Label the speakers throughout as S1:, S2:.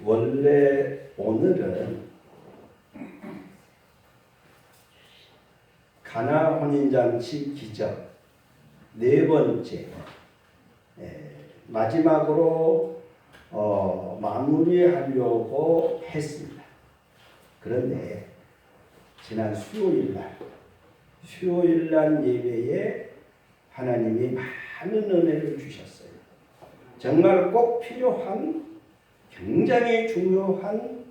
S1: 원래 오늘은 가나 혼인잔치 기적 네 번째 마지막으로 마무리하려고 했습니다. 그런데 지난 수요일날 예배에 하나님이 많은 은혜를 주셨어요. 정말 꼭 필요한 굉장히 중요한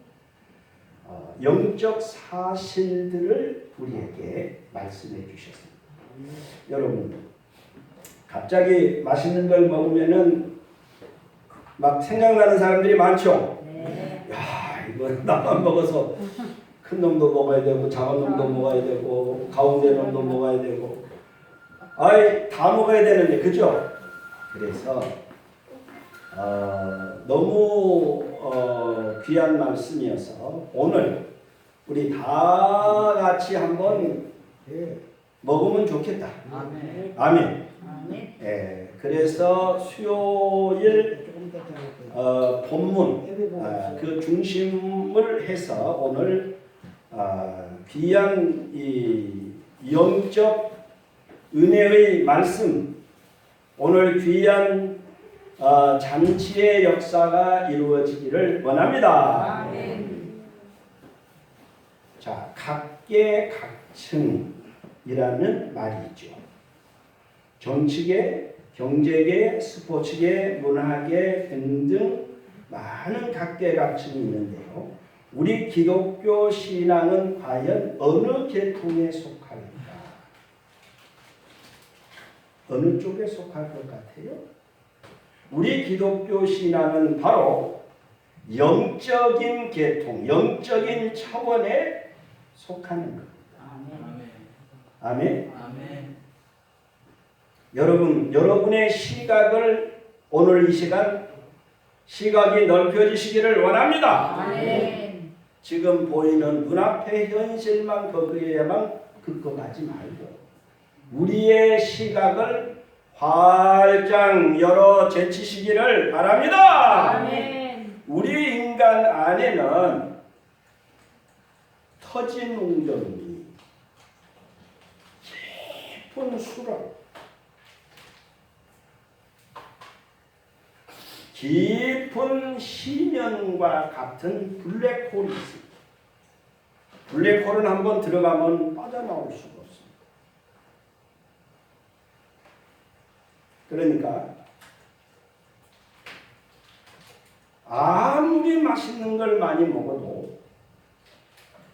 S1: 영적 사실들을 우리에게 말씀해 주셨습니다. 여러분, 갑자기 맛있는 걸 먹으면은 막 생각나는 사람들이 많죠?
S2: 네.
S1: 야, 이거 나만 먹어서 큰 놈도 먹어야 되고 작은 놈도 먹어야 되고 가운데 놈도 먹어야 되고 아이 다 먹어야 되는데, 그죠? 그래서 너무 귀한 말씀이어서 오늘 우리 다 같이 한번 먹으면 좋겠다.
S2: 아멘.
S1: 아멘.
S2: 아멘.
S1: 그래서 수요일 본문 그 중심을 해서 오늘 귀한 이 영적 은혜의 말씀, 오늘 귀한 잔치의 역사가 이루어지기를 원합니다.
S2: 아멘.
S1: 자, 각계각층이라는 말이 있죠. 정치계, 경제계, 스포츠계, 문화계 등등 많은 각계각층이 있는데요. 우리 기독교 신앙은 과연 어느 계통에 속합니까? 어느 쪽에 속할 것 같아요? 우리 기독교 신앙은 바로 영적인 계통, 영적인 차원에 속하는 겁니다. 아멘.
S2: 아멘.
S1: 여러분의 시각을 오늘 이 시간 시각이 넓혀지시기를 원합니다.
S2: 아멘.
S1: 지금 보이는 눈앞의 현실만 거기에만 긋고가지 말고 우리의 시각을 활짝 열어 제치시기를 바랍니다.
S2: 아멘.
S1: 우리 인간 안에는 터진 웅덩이, 깊은 수렁, 깊은 심연과 같은 블랙홀이 있습니다. 블랙홀은 한번 들어가면 빠져나올 수가 없습니다. 그러니까 아무리 맛있는 걸 많이 먹어도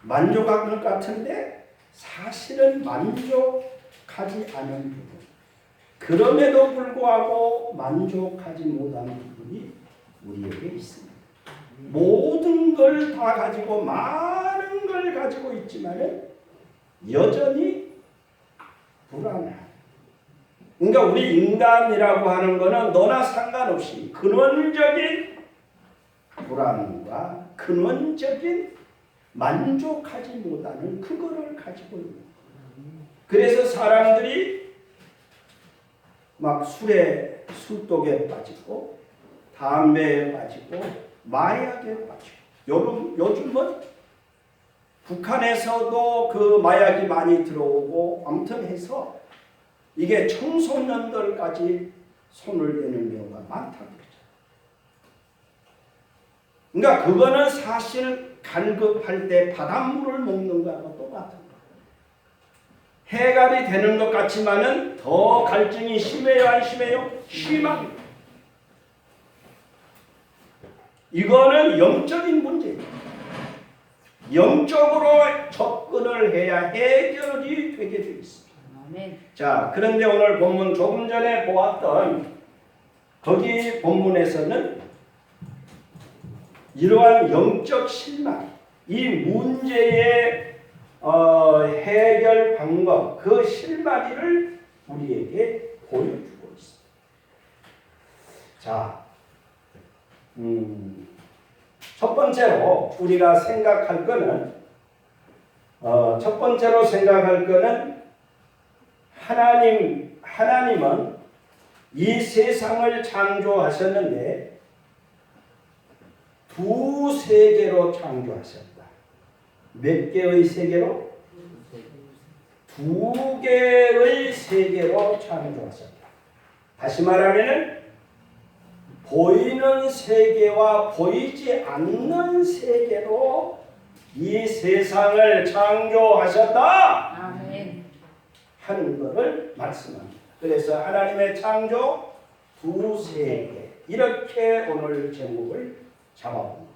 S1: 만족할 것 같은데 사실은 만족하지 않은 부분, 그럼에도 불구하고 만족하지 못하는 부분이 우리에게 있습니다. 모든 걸 다 가지고 많은 걸 가지고 있지만은 여전히 불안한. 그러니까 우리 인간이라고 하는 거는 너나 상관없이 근원적인 불안과 근원적인 만족하지 못하는 그거를 가지고 있는 거예요. 그래서 사람들이 막 술독에 빠지고 담배에 빠지고 마약에 빠지고 요즘은 북한에서도 그 마약이 많이 들어오고 아무튼 해서 이게 청소년들까지 손을 대는 경우가 많다고 그러죠. 그러니까 그거는 사실 갈급할 때 바닷물을 먹는 거하고 똑같은 거예요. 해갈이 되는 것 같지만은 더 갈증이 심해요, 안 심해요? 심합니다. 이거는 영적인 문제예요. 영적으로 접근을 해야 해결이 되게 되어 있습니다.
S2: 아멘.
S1: 자, 그런데 오늘 본문 조금 전에 보았던 거기 본문에서는 이러한 영적 실마리, 이 문제의 해결 방법, 그 실마리를 우리에게 보여주고 있습니다. 자, 첫 번째로 우리가 생각할 거는 하나님은 이 세상을 창조하셨는데 두 세계로 창조하셨다. 몇 개의 세계로? 두 개의 세계로 창조하셨다. 다시 말하면 보이는 세계와 보이지 않는 세계로 이 세상을 창조하셨다
S2: 아멘.
S1: 하는 것을 말씀합니다. 그래서 하나님의 창조 두 세계, 이렇게 오늘 제목을 잡아봅니다.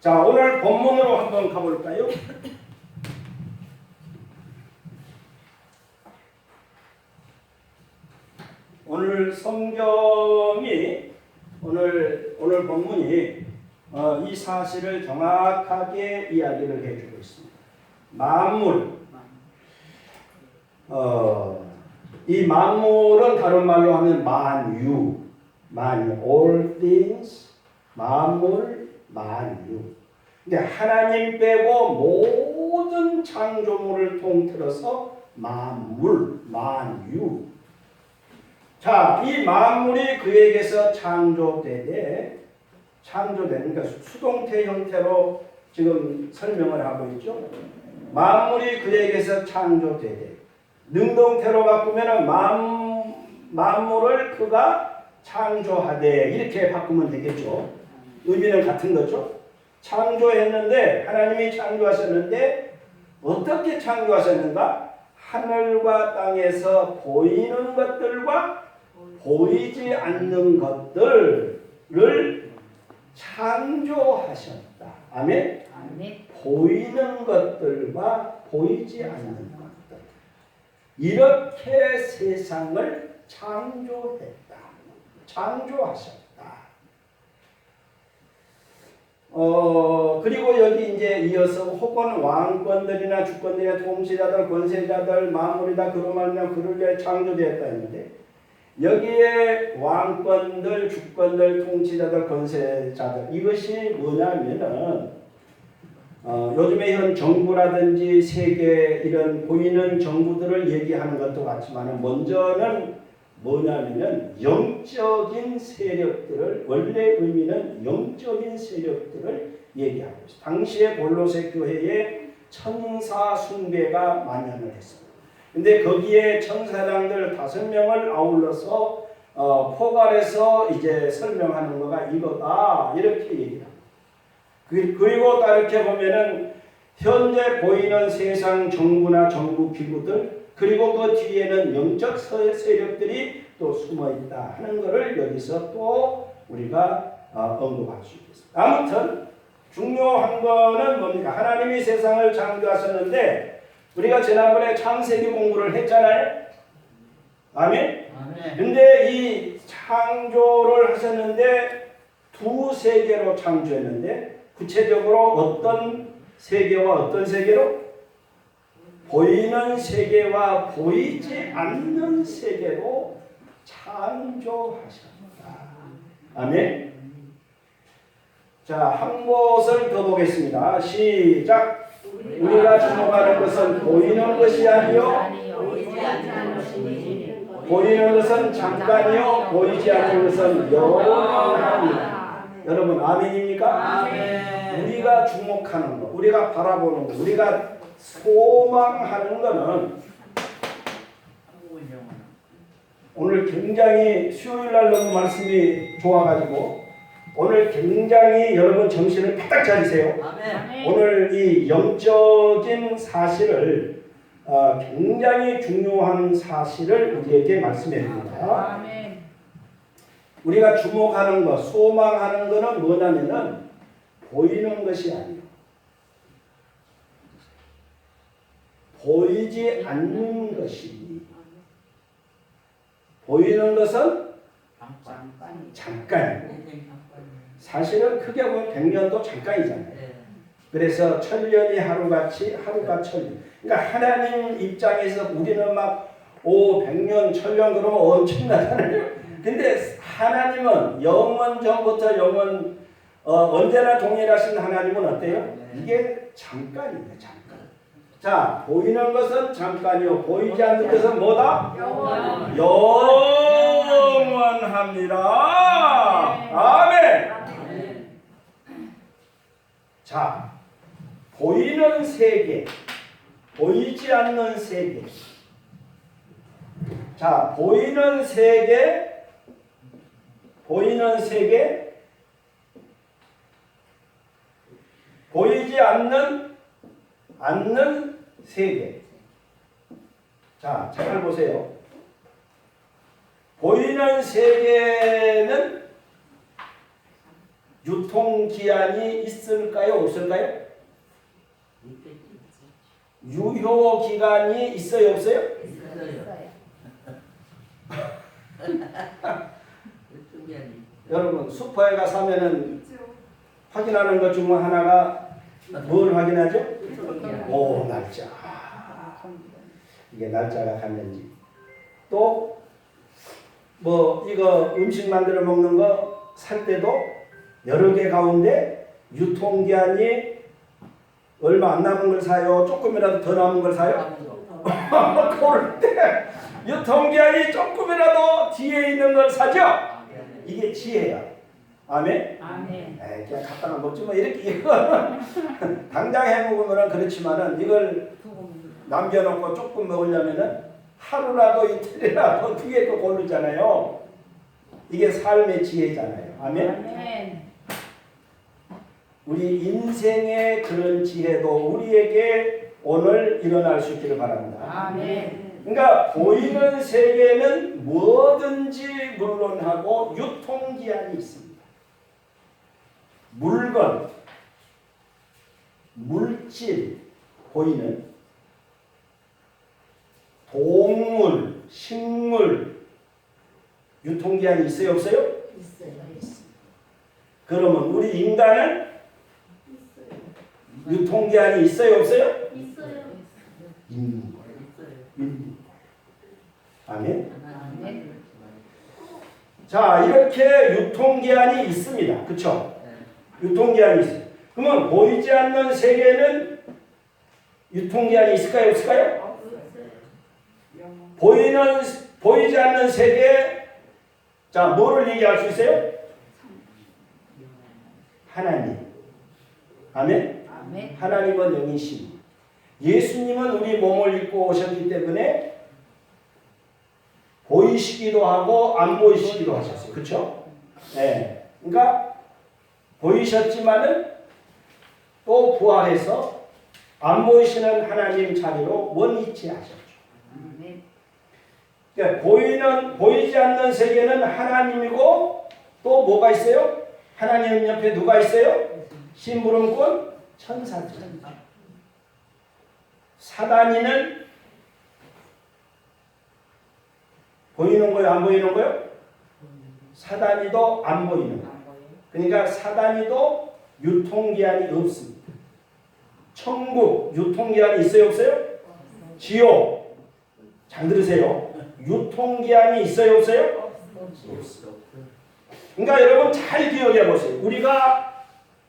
S1: 자, 오늘 본문으로 한번 가볼까요? 오늘 성경이 오늘 본문이 이 사실을 정확하게 이야기를 해주고 있습니다. 만물, 이 만물은 다른 말로 하면 만유, all things, 만물, 만유. 근데 하나님 빼고 모든 창조물을 통틀어서 만물, 만유. 자, 이 만물이 그에게서 창조되는, 그러니까 수동태 형태로 지금 설명을 하고 있죠. 만물이 그에게서 창조되되, 능동태로 바꾸면 만물을 그가 창조하되, 이렇게 바꾸면 되겠죠. 의미는 같은 거죠. 창조했는데, 하나님이 창조하셨는데 어떻게 창조하셨는가? 하늘과 땅에서 보이는 것들과 보이지 않는 것들을 창조하셨다. 아멘?
S2: 아멘.
S1: 보이는 것들과 보이지 않는 것들, 이렇게 세상을 창조했다. 창조하셨다. 그리고 여기 이제 이어서 혹은 왕권들이나 주권들이나 통치자들, 권세자들, 만물이 다 그로 말미암아 그를 위해 창조되었다 했는데, 여기에 왕권들, 주권들, 통치자들, 권세자들, 이것이 뭐냐면은 요즘에 현 정부라든지 세계 이런 보이는 정부들을 얘기하는 것도 같지만, 먼저는 뭐냐면은 영적인 세력들을, 원래 의미는 영적인 세력들을 얘기하고 있어요. 당시에 골로새 교회에 천사 숭배가 만연을 했습니다. 근데 거기에 천사장들 5명을 아울러서 포괄해서 이제 설명하는 거가 이거다, 이렇게 얘기합니다. 그리고 또 이렇게 보면은 현재 보이는 세상 정부나 정부 기구들, 그리고 그 뒤에는 영적 세력들이 또 숨어 있다 하는 것을 여기서 또 우리가 언급할 수 있겠습니다. 아무튼 중요한 거는 뭡니까? 하나님이 세상을 창조하셨는데, 우리가 지난번에 창세기 공부를 했잖아요. 아멘? 근데 이 창조를 하셨는데 두 세계로 창조했는데, 구체적으로 어떤 세계와 어떤 세계로? 보이는 세계와 보이지 않는 세계로 창조하셨다. 아멘. 자, 한 곳을 더 보겠습니다. 시작. 우리가 주목하는 것은 보이는 것이 아니요, 보이는 것은 잠깐이요, 보이지 않는 것은 영원합니다. 여러분, 아멘입니까?
S2: 아멘.
S1: 우리가 주목하는 것, 우리가 바라보는 것, 우리가 소망하는 것은 오늘 굉장히 수요일날 너무 말씀이 좋아가지고 오늘 굉장히 여러분 정신을 바짝 차리세요.
S2: 아멘.
S1: 오늘 이 영적인 사실을 굉장히 중요한 사실을 우리에게 말씀해 줍니다.
S2: 아멘.
S1: 우리가 주목하는 것, 소망하는 것은 뭐냐면은 보이는 것이 아니에요. 보이지 않는 것이. 보이는 것은 잠깐. 사실은 크게 보면 100년도 잠깐이잖아요. 그래서 천년이 하루같이, 하루가 천년. 그러니까 하나님 입장에서 우리는 막 100년, 천년 그러면 엄청나잖아요. 근데 하나님은 영원 전부터 영원 언제나 동일하신 하나님은 어때요? 이게 잠깐이에요. 잠깐. 자, 보이는 것은 잠깐이요, 보이지 않는 것은 뭐다? 영원합니다. 아멘. 자, 보이는 세계, 보이지 않는 세계. 자, 보이는 세계, 보이는 세계, 보이지 않는 세계. 자, 잘 보세요. 보이는 세계는 유통기한이 있을까요? 없을까요? 유효기간이 있어요? 없어요? 여러분 슈퍼에 가서 사면은 확인하는 것 중 하나가 뭘 확인하죠? 오, 날짜. 이게 날짜가 갔는지. 또 뭐 이거 음식 만들어 먹는 거 살 때도 여러 개 가운데 유통기한이 얼마 안 남은 걸 사요? 조금이라도 더 남은 걸 사요? 그럴 때 유통기한이 조금이라도 뒤에 있는 걸 사죠? 이게 지혜야. 아멘?
S2: 아멘.
S1: 에이, 그냥 갖다가 먹지 뭐 이렇게 당장 해먹으면 그렇지만은 이걸 남겨놓고 조금 먹으려면은 하루라도 이틀이라도 뒤에 또 고르잖아요. 이게 삶의 지혜잖아요. 아멘?
S2: 아멘.
S1: 우리 인생의 그런 지혜도 우리에게 오늘 일어날 수 있기를 바랍니다.
S2: 아멘.
S1: 그러니까 보이는 세계는 뭐든지 물론하고 유통기한이 있습니다. 물건, 물질, 보이는 동물, 식물 유통기한이 있어요? 없어요?
S2: 있어요.
S1: 그러면 우리 인간은 유통기한이 있어요? 없어요?
S2: 있어요.
S1: 있는 거예요. 아멘?
S2: 아멘.
S1: 자, 이렇게 유통기한이 있습니다. 그렇죠? 유통기한이 있어요. 그러면 보이지 않는 세계는 유통기한이 있을까요? 없을까요? 보이지 않는 세계, 자, 뭐를 얘기할 수 있어요? 하나님. 아멘?
S2: 아멘.
S1: 하나님은 영이신. 예수님은 우리 몸을 입고 오셨기 때문에 보이시기도 하고 안 보이시기도 하셨어요. 그렇죠? 네. 그러니까 보이셨지만은 또 부활해서 안 보이시는 하나님 자리로 원위치하셨죠.
S2: 아멘.
S1: 그러니까 보이지 않는 세계는 하나님이고 또 뭐가 있어요? 하나님 옆에 누가 있어요? 심부름꾼 천사들. 사단이는 보이는 거예요? 안 보이는 거예요? 사단이도 안 보이는 거예요. 그러니까 사단이도 유통기한이 없습니다. 천국 유통기한이 있어요? 없어요? 지옥 잘 들으세요. 유통기한이 있어요? 없어요? 없어요. 그러니까 여러분 잘 기억해 보세요. 우리가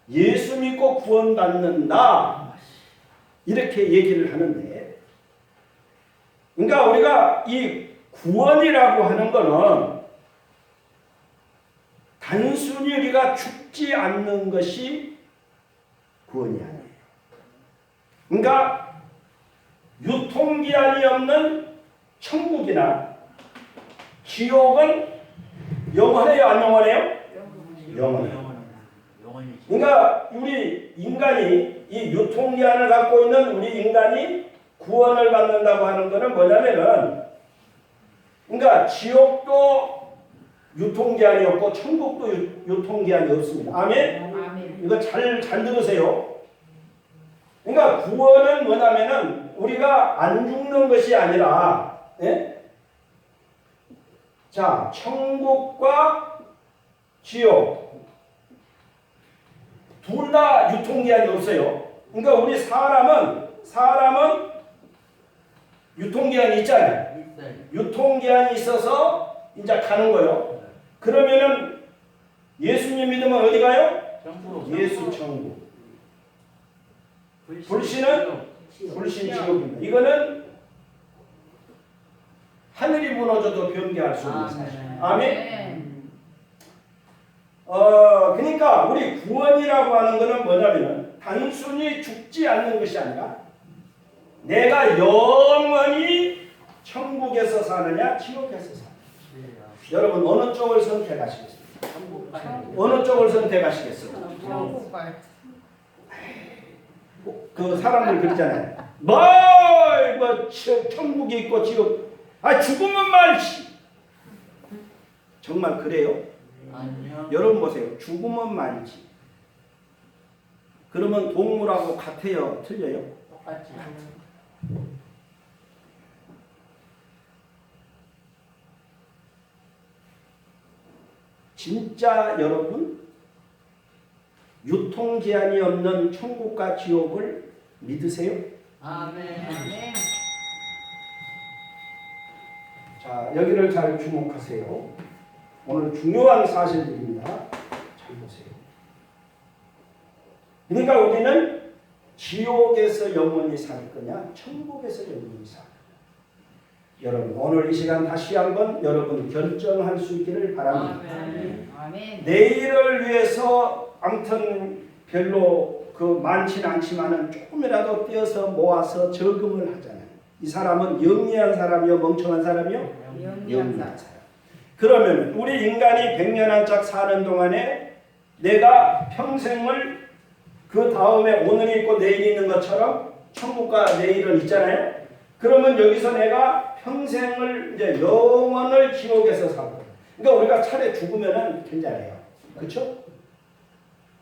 S1: 예수 믿고 구원받는다 이렇게 얘기를 하는데, 그러니까 우리가 이 구원이라고 하는 것은 단순히 우리가 죽지 않는 것이 구원이 아니에요. 그러니까 유통기한이 없는 천국이나 지옥은 영원해요? 안 영원해요? 영원해요. 그러니까 우리 인간이 이 유통기한을 갖고 있는 우리 인간이 구원을 받는다고 하는 것은 뭐냐면은, 그러니까 지옥도 유통기한이 없고 천국도 유통기한이 없습니다. 아멘?
S2: 아멘.
S1: 이거 잘 들으세요. 그러니까 구원은 뭐냐면은 우리가 안 죽는 것이 아니라, 예? 자, 천국과 지옥 둘 다 유통기한이 없어요. 그러니까 우리 사람은 유통기한이 있잖아요. 유통기한이 있어서 이제 가는 거예요. 그러면은 예수님 믿으면 어디 가요? 예수 천국. 불신은 불신 지옥입니다. 이거는 하늘이 무너져도 변개할 수 없는 사실. 아멘. 그러니까 우리 구원이라고 하는 것은 뭐냐면은 단순히 죽지 않는 것이 아니라 내가 영원히 천국에서 사느냐 지옥에서 사느냐. 여러분 어느 쪽을 선택하시겠습니까? 어느 쪽을 선택하시겠습니까? 그 사람들 그러잖아요. 뭐 천국이 있고 지옥. 죽으면 말지. 정말 그래요?
S3: 아니요.
S1: 여러분 보세요. 죽으면 말지. 그러면 동물하고 같아요? 틀려요?
S3: 똑같지.
S1: 진짜 여러분 유통기한이 없는 천국과 지옥을 믿으세요?
S3: 아멘.
S2: 아멘.
S1: 자, 여기를 잘 주목하세요. 오늘 중요한 사실들입니다. 잘 보세요. 그러니까 우리는 지옥에서 영원히 살 거냐, 천국에서 영원히 살 거냐. 여러분 오늘 이 시간 다시 한번 여러분 결정할 수 있기를 바랍니다.
S3: 아멘.
S2: 아멘.
S1: 내일을 위해서 아무튼 별로 많지는 않지만은 조금이라도 떼어서 모아서 저금을 하잖아요. 이 사람은 영리한 사람이요, 멍청한 사람이요? 영리한 사람. 그러면 우리 인간이 100년 한짝 사는 동안에 내가 평생을 그 다음에 오늘이 있고 내일이 있는 것처럼 천국과 내일은 있잖아요. 그러면 여기서 내가 평생을 이제 영원을 지옥에서 살고. 그러니까 우리가 차라리 죽으면은 괜찮아요. 그렇죠?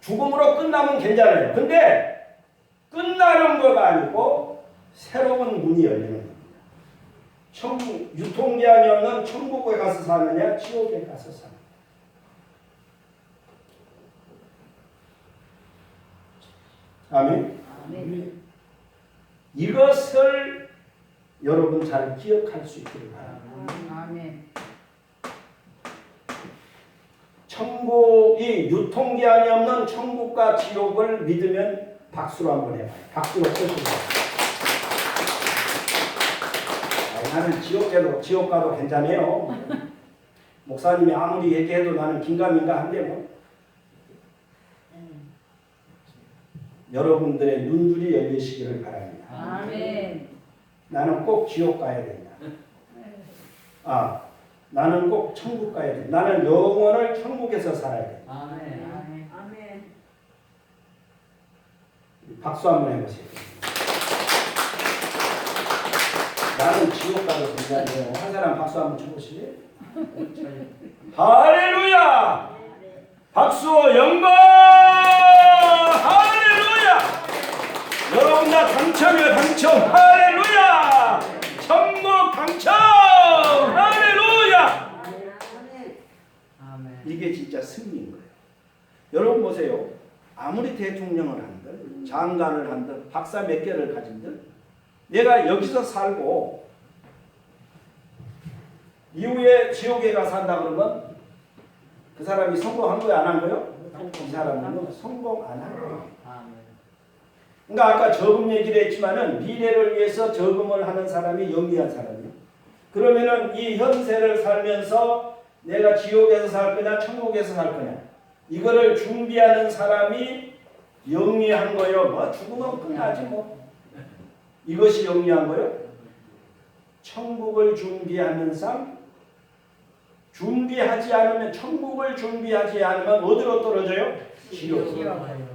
S1: 죽음으로 끝나면 괜찮아요. 근데 끝나는 거가 아니고 새로운 문이 열리는 겁니다. 유통기한이 없는 천국에 가서 사느냐 지옥에 가서 사느냐. 아멘.
S2: 아멘.
S1: 이것을 여러분 잘 기억할 수 있기를 바랍니다.
S2: 아멘.
S1: 천국이 유통기한이 없는 천국과 지옥을 믿으면 박수로 한번 해봐요. 박수로 쳐주세요. 나는 지옥 가도 괜찮아요. 목사님이 아무리 얘기해도 나는 긴가민가 한데 뭐. 여러분들의 눈들이 열리시기를 바랍니다.
S2: 아멘.
S1: 나는 꼭 지옥 가야 된다. 나는 꼭 천국 가야 된다. 나는 영원을 천국에서 살아야 된다.
S3: 아멘.
S2: 아멘.
S4: 아멘.
S1: 박수 한번 해보세요. 나는 지옥 가도 된다네요. 한 사람 박수 한번 쳐보실래요? 할렐루야! 박수 영광! 할렐루야! 여러분 나 당첨이요 당첨! 할렐루야! 천국 당첨! 할렐루야!
S3: 아멘.
S1: 이게 진짜 승리인 거예요. 여러분 보세요. 아무리 대통령을 한들, 장관을 한들, 박사 몇 개를 가진들, 내가 여기서 살고 이후에 지옥에 가서 산다 그러면 그 사람이 성공한 거야, 안 한 거요? 이 사람은 성공 안 한 거예요.
S3: 아멘.
S1: 그러니까 아까 저금 얘기를 했지만은 미래를 위해서 저금을 하는 사람이 영리한 사람이에요. 그러면은 이 현세를 살면서 내가 지옥에서 살 거냐, 천국에서 살 거냐, 이거를 준비하는 사람이 영리한 거예요. 뭐 죽으면 끝나지 뭐. 이것이 영리한 거예요. 천국을 준비하는 삶, 준비하지 않으면, 천국을 준비하지 않으면 어디로 떨어져요? 지옥으로.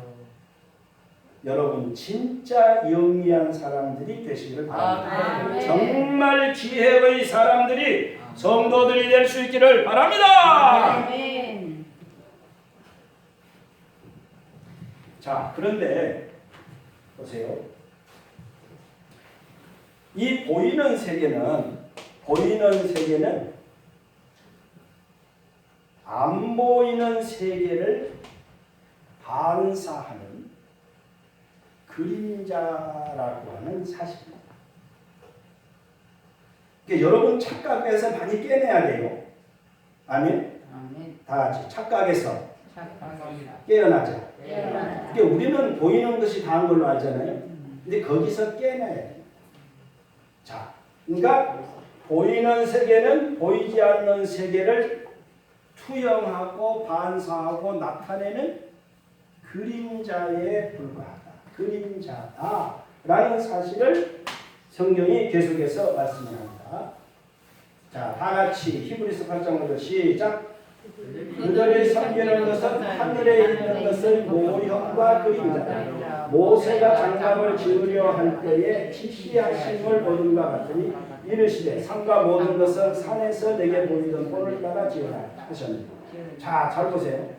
S1: 여러분 진짜 영리한 사람들이 되시기를 바랍니다.
S3: 아멘.
S1: 정말 지혜의 사람들이 성도들이 될 수 있기를 바랍니다.
S2: 아멘.
S1: 자, 그런데 보세요. 이 보이는 세계는 안 보이는 세계를 반사하는 그림자라고 하는 사실입니다. 그러니까 여러분 착각에서 많이 깨내야 돼요. 아멘.
S2: 아멘.
S1: 다 같이 착각에서
S2: 착각합니다.
S1: 깨어나자.
S2: 깨어나자.
S1: 그러니까 우리는 보이는 것이 다인 걸로 알잖아요. 근데 거기서 깨어나야 돼요. 자, 그러니까 보이는 세계는 보이지 않는 세계를 투영하고 반사하고 나타내는 그림자에 불과하다. 그림자다라는 사실을 성경이 계속해서 말씀을 합니다. 자, 다 같이 히브리서 8장 먼저 시작. 그들이 섬기는 것은 하늘에 있는 것을 모형과 그림자다. 모세가 장막을 지으려 할 때에 지시하심을 얻은 것 같으니 이르시되 산과 모든 것은 산에서 내게 보이던 본을 따라 지으라 하셨습니다. 자, 잘 보세요.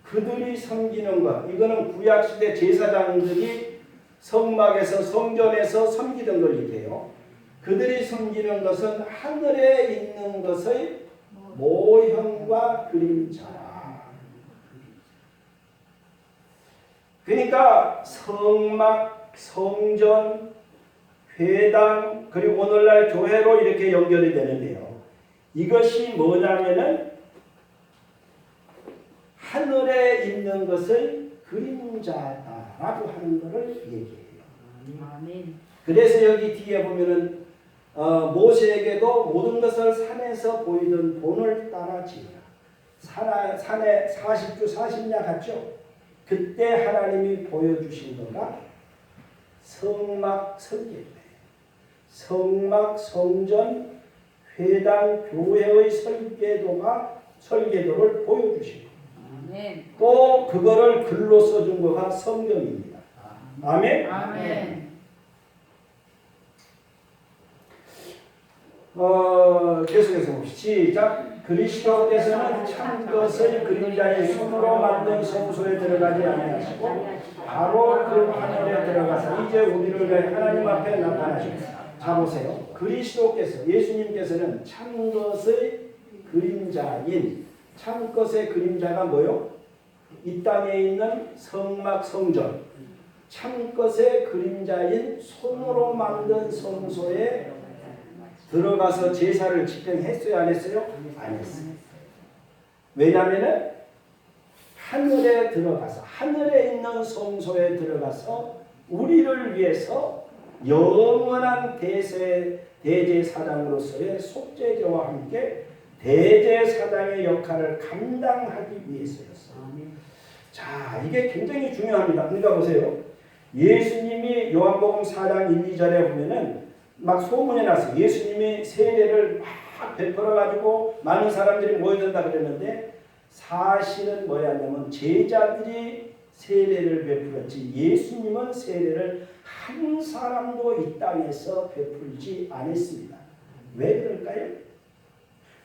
S1: 그들이 섬기는 것, 이거는 구약시대 제사장들이 성막에서 성전에서 섬기던 걸 얘기해요. 그들이 섬기는 것은 하늘에 있는 것의 모형과 그림자라. 그러니까 성막, 성전, 회당, 그리고 오늘날 교회로 이렇게 연결이 되는데요. 이것이 뭐냐면은 하늘에 있는 것을 그림자다라고 하는 것을 얘기해요.
S2: 아멘.
S1: 그래서 여기 뒤에 보면은 모세에게도 모든 것을 산에서 보이던 본을 따라 지으라. 산에 40주 40야 갔죠. 그때 하나님이 보여주신 거가 성막 설계예요. 성막, 성전, 회당, 교회의 설계도를 보여주신 거예요.
S2: 아멘.
S1: 또 그거를 글로 써준 거가 성경입니다. 아멘.
S2: 아멘.
S1: 계속해서 봅시다. 시작. 그리스도께서는 참 것을 그림자의 손으로 만든 성소에 들어가지 아니하시고 바로 그 하늘에 들어가서 이제 우리를 위해 하나님 앞에 나타나십니다. 자 보세요. 그리스도께서 예수님께서는 참 것의 그림자인 참 것의 그림자가 뭐요? 이 땅에 있는 성막 성전 참 것의 그림자인 손으로 만든 성소에 들어가서 제사를 집행했어요? 안 했어요? 안 했어요. 왜냐하면 하늘에 들어가서 하늘에 있는 성소에 들어가서 우리를 위해서 영원한 대제사장으로서의 속죄제와 함께 대제사장의 역할을 감당하기 위해서였어요. 자, 이게 굉장히 중요합니다. 그러니까 보세요. 예수님이 요한복음 4장 1, 2절에 보면은 막 소문이 났어요. 예수님이 세례를 막 베풀어가지고 많은 사람들이 모여든다 그랬는데 사실은 뭐였냐면 제자들이 세례를 베풀었지 예수님은 세례를 한 사람도 이 땅에서 베풀지 않았습니다. 왜 그럴까요?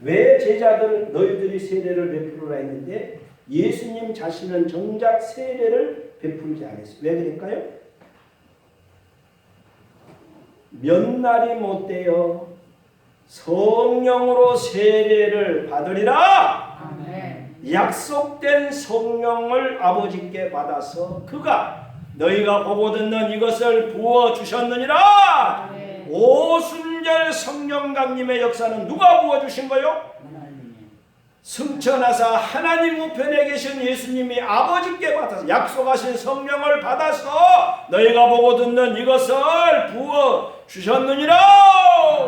S1: 왜 제자들 너희들이 세례를 베풀으라 했는데 예수님 자신은 정작 세례를 베풀지 않았어요. 왜 그럴까요? 몇 날이 못되어 성령으로 세례를 받으리라.
S2: 아멘.
S1: 약속된 성령을 아버지께 받아서 그가 너희가 보고 듣는 이것을 부어 주셨느니라.
S2: 아멘.
S1: 오순절 성령 강림의 역사는 누가 부어 주신 거요? 승천하사 하나님 우편에 계신 예수님이 아버지께 받아서 약속하신 성령을 받아서 너희가 보고 듣는 이것을 부어 주셨느니라.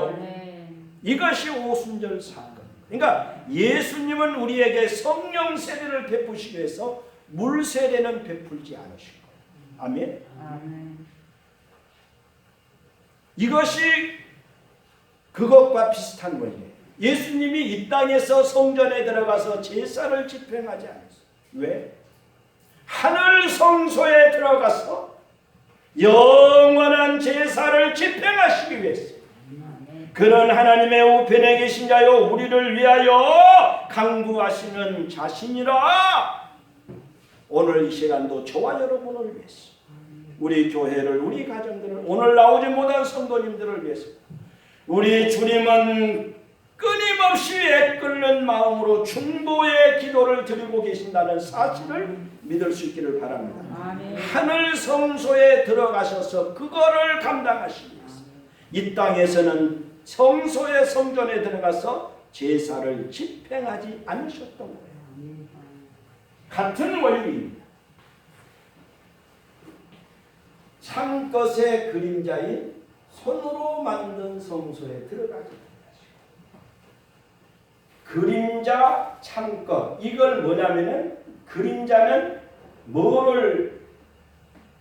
S2: 아멘.
S1: 이것이 오순절 사건. 그러니까 예수님은 우리에게 성령 세례를 베푸시기 위해서 물 세례는 베풀지 않으신 거예요. 아멘.
S2: 아멘.
S1: 이것이 그것과 비슷한 거예요. 예수님이 이 땅에서 성전에 들어가서 제사를 집행하지 않았어요. 왜? 하늘 성소에 들어가서 영원한 제사를 집행하시기 위해서 그런 하나님의 우편에 계신 자요 우리를 위하여 강구하시는 자신이라. 오늘 이 시간도 저와 여러분을 위해서 우리 교회를 우리 가정들을 오늘 나오지 못한 성도님들을 위해서 우리 주님은 끊임없이 애끓는 마음으로 중보의 기도를 드리고 계신다는 사실을 믿을 수 있기를 바랍니다.
S2: 아멘.
S1: 하늘 성소에 들어가셔서 그거를 감당하시기 위해서 이 땅에서는 성소의 성전에 들어가서 제사를 집행하지 않으셨던 거예요. 같은 원리입니다. 참 것의 그림자인 손으로 만든 성소에 들어가지 그림자 참것 이걸 뭐냐면은 그림자는 뭐를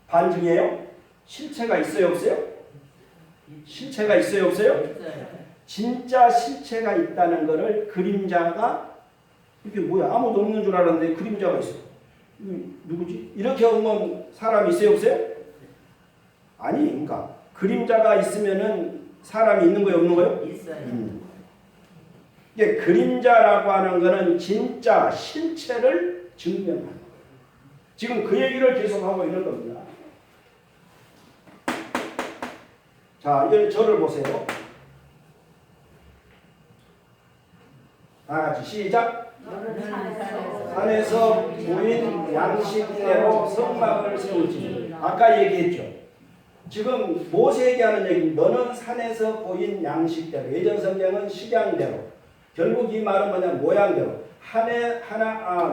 S1: 반증해요? 실체가 있어요, 없어요? 실체가 있어요, 없어요?
S3: 있어요.
S1: 진짜 실체가 있다는 것을 그림자가 이게 뭐야? 아무도 없는 줄 알았는데 그림자가 있어. 누구지? 이렇게 하면 사람이 있어요, 없어요? 아니, 그러니까 그림자가 있으면은 사람이 있는 거예요, 없는 거예요?
S3: 있어요.
S1: 이게 그림자라고 하는 거는 진짜 실체를 증명하는 거예요. 지금 그 얘기를 계속하고 있는 겁니다. 자, 이제 저를 보세요. 다 같이 시작. 산에서 보인 양식대로 성막을 세우지. 아까 얘기했죠. 지금 모세에게 하는 얘기입니다. 너는 산에서 보인 양식대로. 예전 성경은 식양대로. 결국 이 말은 뭐냐? 모양대로.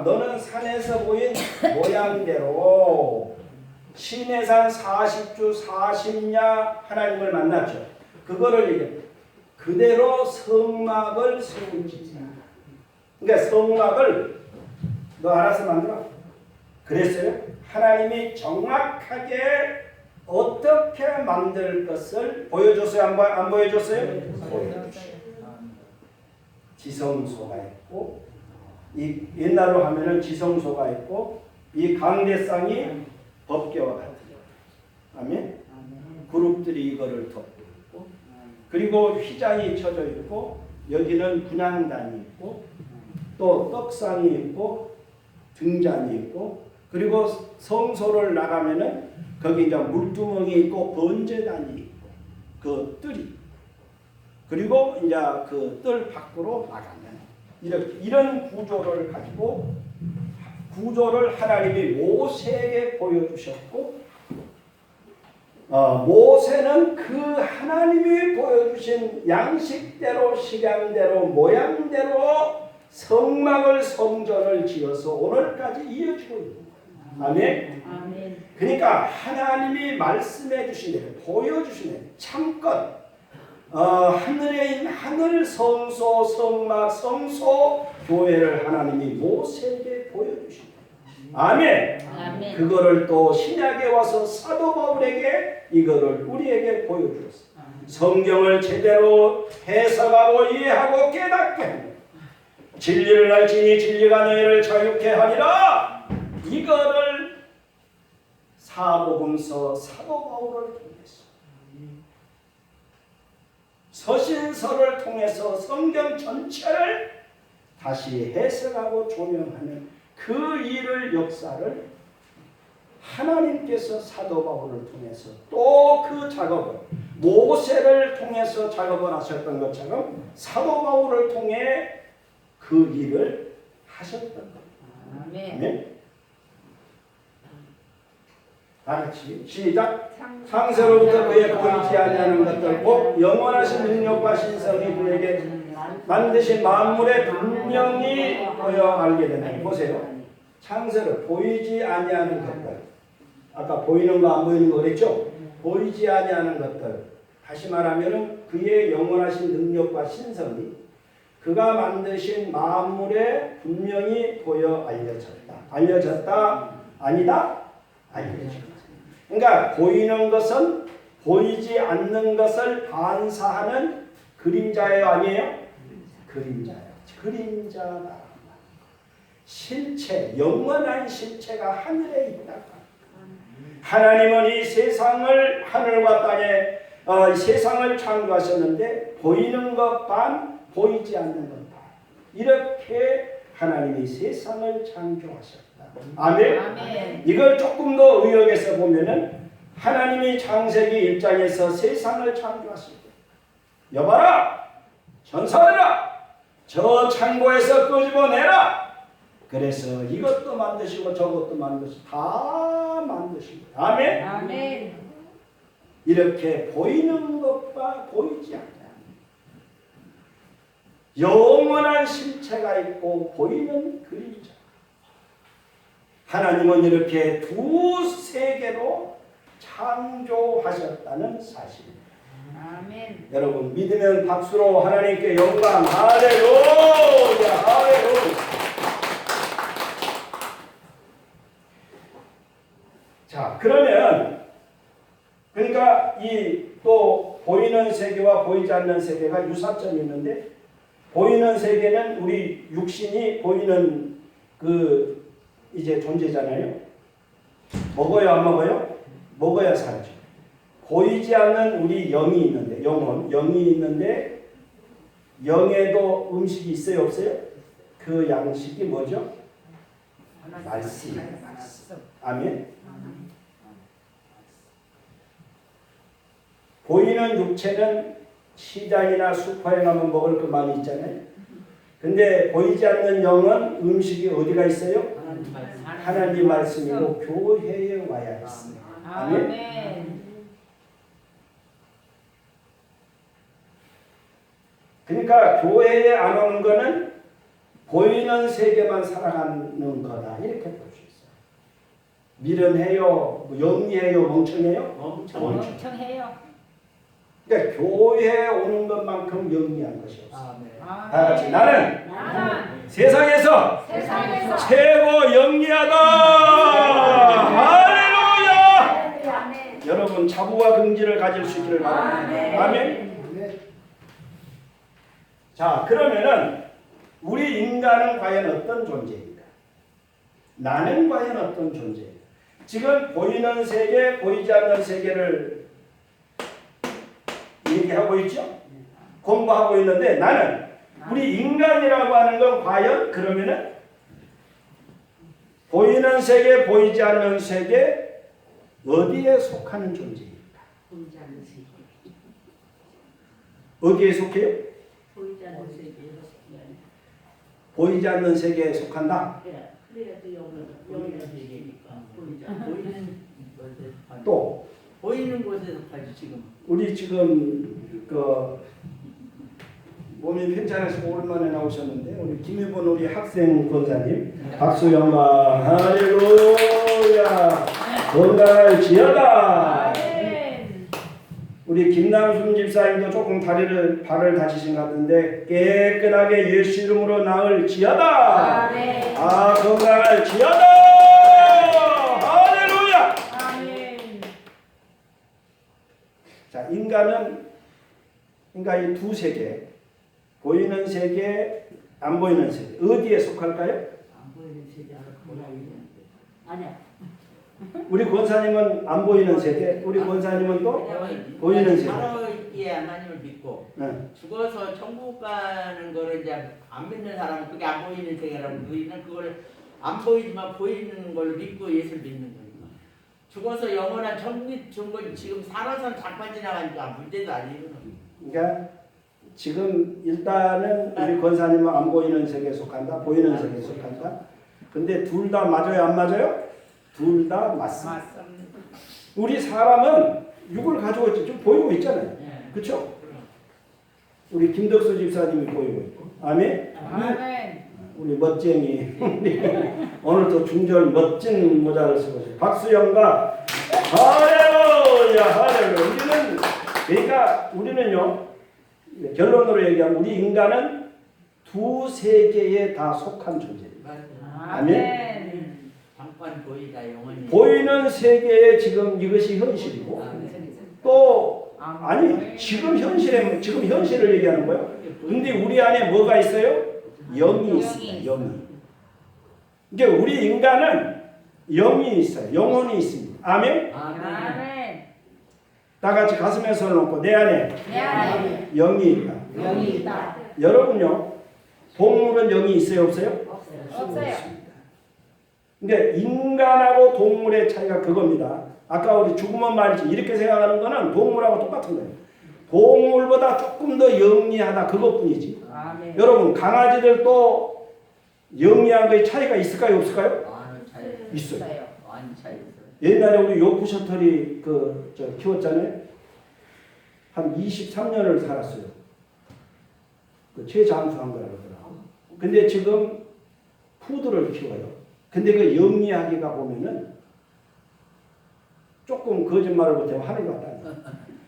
S1: 너는 산에서 보인 모양대로 시내산 40주 40야 하나님을 만났죠. 그거를 얘기해. 그대로 성막을 세우지. 그러니까 성막을 너 알아서 만들어. 그랬어요. 하나님이 정확하게 어떻게 만들 것을 보여줬어요? 안 보여줬어요? 보여줬어요. 지성소가 있고, 이 옛날로 하면은 지성소가 있고, 이 강대상이 법궤와 같은. 아멘. 그룹들이 이거를 덮고 있고, 그리고 휘장이 쳐져 있고, 여기는 분향단이 있고, 또 떡상이 있고, 등잔이 있고, 그리고 성소를 나가면은 거기 이제 물두멍이 있고 번제단이 있고 그 뜰이, 그리고 이제 그 뜰 밖으로 나가면 이런 구조를 가지고 구조를 하나님이 모세에게 보여주셨고, 모세는 그 하나님이 보여주신 양식대로 식양대로 모양대로 성막을 성전을 지어서 오늘까지 이어지고 있는 거예요. 아멘.
S2: 아멘.
S1: 그러니까 하나님이 말씀해 주신 대로 보여주신 대로 참껏 하늘에 있는 하늘 성소 성막 성소 교회를 하나님이 모세에게 보여주신 거예요. 아멘.
S2: 아멘.
S1: 그거를 또 신약에 와서 사도 바울에게 이거를 우리에게 보여주었어요. 성경을 제대로 해석하고 이해하고 깨닫게 합니다. 진리를 알지니 진리가 너희를 자유케 하리라. 이거를 사복음서 사도 바울을 통해서 서신서를 통해서 성경 전체를 다시 해석하고 조명하는 그 일을 역사를 하나님께서 사도 바울을 통해서 또 그 작업을 모세를 통해서 작업을 하셨던 것처럼 사도 바울을 통해 그 일을 하셨던 겁니다.
S2: 아멘.
S1: 아멘. 다 같이 시작. 창세로부터 그의 보이지 아니하는 것들 곧 영원하신 능력과 신성이 그에게 만드신 만물에 분명히 보여 알게 되는. 보세요. 창세로 보이지 아니하는 것들. 아까 보이는 거 안 보이는 거 그랬죠? 보이지 아니하는 것들. 다시 말하면은 그의 영원하신 능력과 신성이 그가 만드신 만물에 분명히 보여 알려졌다. 알려졌다? 아니다? 알려졌다. 그러니까 보이는 것은 보이지 않는 것을 반사하는 그림자예요, 아니에요? 그림자예요. 그림자다. 실체, 영원한 실체가 하늘에 있다. 하나님은 이 세상을 하늘과 땅에 세상을 창조하셨는데 보이는 것 반, 보이지 않는 것 반. 이렇게 하나님이 세상을 창조하셨다. 아멘.
S2: 아멘.
S1: 이걸 조금 더 의역해서 보면은 하나님이 창세기 1장에서 세상을 창조하실 때 여봐라 전사들아 저 창고에서 끄집어내라. 그래서 이것도 만드시고 저것도 만드시고 다 만드신 거예요. 아멘.
S2: 아멘.
S1: 이렇게 보이는 것과 보이지 않는 영원한 실체가 있고 보이는 그림자. 하나님은 이렇게 두 세계로 창조하셨다는 사실입니다.
S2: 아멘.
S1: 여러분 믿으면 박수로 하나님께 영광. 할렐루야. 할렐루야. 자, 그러면 이 또 보이는 세계와 보이지 않는 세계가 유사점이 있는데 보이는 세계는 우리 육신이 보이는 그 이제 존재잖아요. 먹어요, 안 먹어요? 먹어야 살죠. 보이지 않는 우리 영이 있는데 영이 있는데 영에도 음식이 있어요, 없어요? 그 양식이 뭐죠? 말씀. 아멘. 보이는 육체는 시장이나 슈퍼에 가면 먹을 거 많이 있잖아요. 근데 보이지 않는 영은 음식이 어디가 있어요? 하나님 말씀이고 교회에 와야 있습니다. 아멘.
S2: 아멘.
S1: 그러니까 교회에 안 오는 거는 보이는 세계만 살아가는 거다. 이렇게 볼 수 있어요. 미련해요, 영리해요, 멍청해요?
S2: 멍청해요.
S1: 그러니까 교회에 오는 것만큼 영리한 것이 없어요.
S3: 아멘.
S1: 다 같이 나는
S2: 나는
S1: 세상에서
S2: 세상에서
S1: 최고 영리하다. 할렐루야.
S2: 아멘.
S1: 여러분 자부와 긍지를 가질 수 있기를 바랍니다. 아멘. 자, 그러면은 우리 인간은 과연 어떤 존재인가? 나는 과연 어떤 존재인가? 지금 보이는 세계, 보이지 않는 세계를 얘기하고 있죠? 공부하고 있는데 나는 우리 인간이라고 하는 건 과연 그러면은 보이는 세계, 보이지 않는 세계 어디에 속하는 존재입니까?
S4: 보이지 않는 세계.
S1: 어디에 속해요?
S4: 보이지 않는 세계에 속해.
S1: 보이지 않는 세계에 속한다.
S4: 그래야도 영원한 세계니까 보이는
S1: 또
S3: 보이는 곳에서 가지 지금.
S1: 우리 지금 그 몸이 편찮아서 오랜만에 나오셨는데 우리 김혜본 우리 학생 권사님 박수 영광 할렐루야 건강을 지어다.
S2: 아멘.
S1: 우리 김남순 집사님도 조금 발을 다치신 것 같은데 깨끗하게 예수 이름으로 나을 지어다.
S2: 아멘.
S1: 건강을 지어다. 할렐루야.
S2: 아멘.
S1: 자, 인간은 그러니까 이 두 세계, 보이는 세계, 안 보이는 세계 어디에 속할까요?
S4: 안 보이는 세계 하나 보라 있는데 아니야.
S1: 우리 권사님은 안 보이는 세계, 우리 권사님은 또 보이는 세계.
S3: 바로기에 하나님을 믿고
S1: 네.
S3: 죽어서 천국 가는 거를 이제 안 믿는 사람은 그게 안 보이는 세계라고 우리는 그걸 안 보이지만 보이는 걸 믿고 예수를 믿는 거니까. 죽어서 영원한 천국이 준 건 지금 살아서는 잠깐 지나가니까 문제도 아니고.
S1: 그러니까 지금 일단은 우리 권사님은 안 보이는 세계에 속한다, 보이는 세계에 속한다. 근데 둘 다 맞아요, 안 맞아요? 둘 다 맞습니다.
S2: 맞습니다.
S1: 우리 사람은 육을 가지고 좀 보이고 있잖아요. 그렇죠? 우리 김덕수 집사님이 보이고 있고, 아멘.
S2: 아멘.
S1: 우리 멋쟁이 오늘도 중절 멋진 모자를 쓰고 있어요. 박수영과 할렐루야 할렐루야. 우리는요 결론으로 얘기하면 우리 인간은 두 세계에 다 속한 존재입니다.
S2: 아멘.
S3: 잠깐 보이다 영원히.
S1: 보이는 세계에 지금 이것이 현실이고 또 아니 지금 현실을 얘기하는 거예요. 근데 우리 안에 뭐가 있어요? 영이 있습니다. 영이. 그러니까 우리 인간은 영이 있어요. 영혼이 있습니다. 아멘.
S2: 아멘.
S1: 다 같이 가슴에 손을 놓고 내 안에
S2: 내 안에
S1: 영이 있다.
S2: 영이 있다.
S1: 여러분요, 동물은 영이 있어요, 없어요?
S2: 없어요.
S1: 그러니까 인간하고 동물의 차이가 그겁니다. 아까 우리 죽으면 말이지 이렇게 생각하는 거는 동물하고 똑같은 거예요. 동물보다 조금 더 영리하다 그것뿐이지.
S2: 아멘.
S1: 여러분 강아지들도 영리한 거에 차이가 있을까요, 없을까요?
S3: 많은 차이.
S1: 있어요.
S3: 많은 차이 있어요.
S1: 옛날에 우리 요크셔터리 키웠잖아요. 한 23년을 살았어요. 그 최장수한 거라 그러더라고. 근데 지금 푸드를 키워요. 근데 그 영리하기가 보면은 조금 거짓말을 못하면 하늘이 왔다.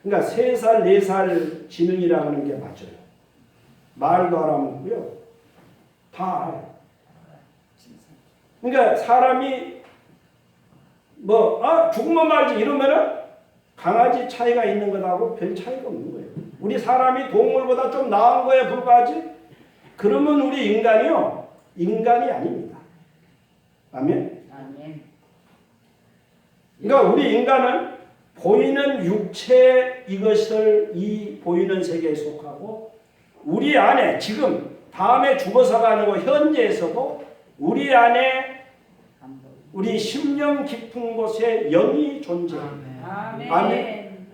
S1: 그러니까 3살, 4살 지능이라고 하는 게 맞아요. 말도 알아먹고요. 다 알아요. 그러니까 사람이 죽으면 말지 이러면은 강아지 차이가 있는 것하고 별 차이가 없는 거예요. 우리 사람이 동물보다 좀 나은 거에 불과하지? 그러면 우리 인간이요, 인간이 아닙니다. 아멘?
S4: 아멘.
S1: 그러니까 우리 인간은 보이는 육체 이것을 이 보이는 세계에 속하고 우리 안에 지금 다음에 죽어서가 아니고 현재에서도 우리 안에
S4: 안 보여.
S1: 우리 심령 깊은 곳에 영이 존재합니다.
S2: 아멘.
S1: 아멘.
S4: 아멘.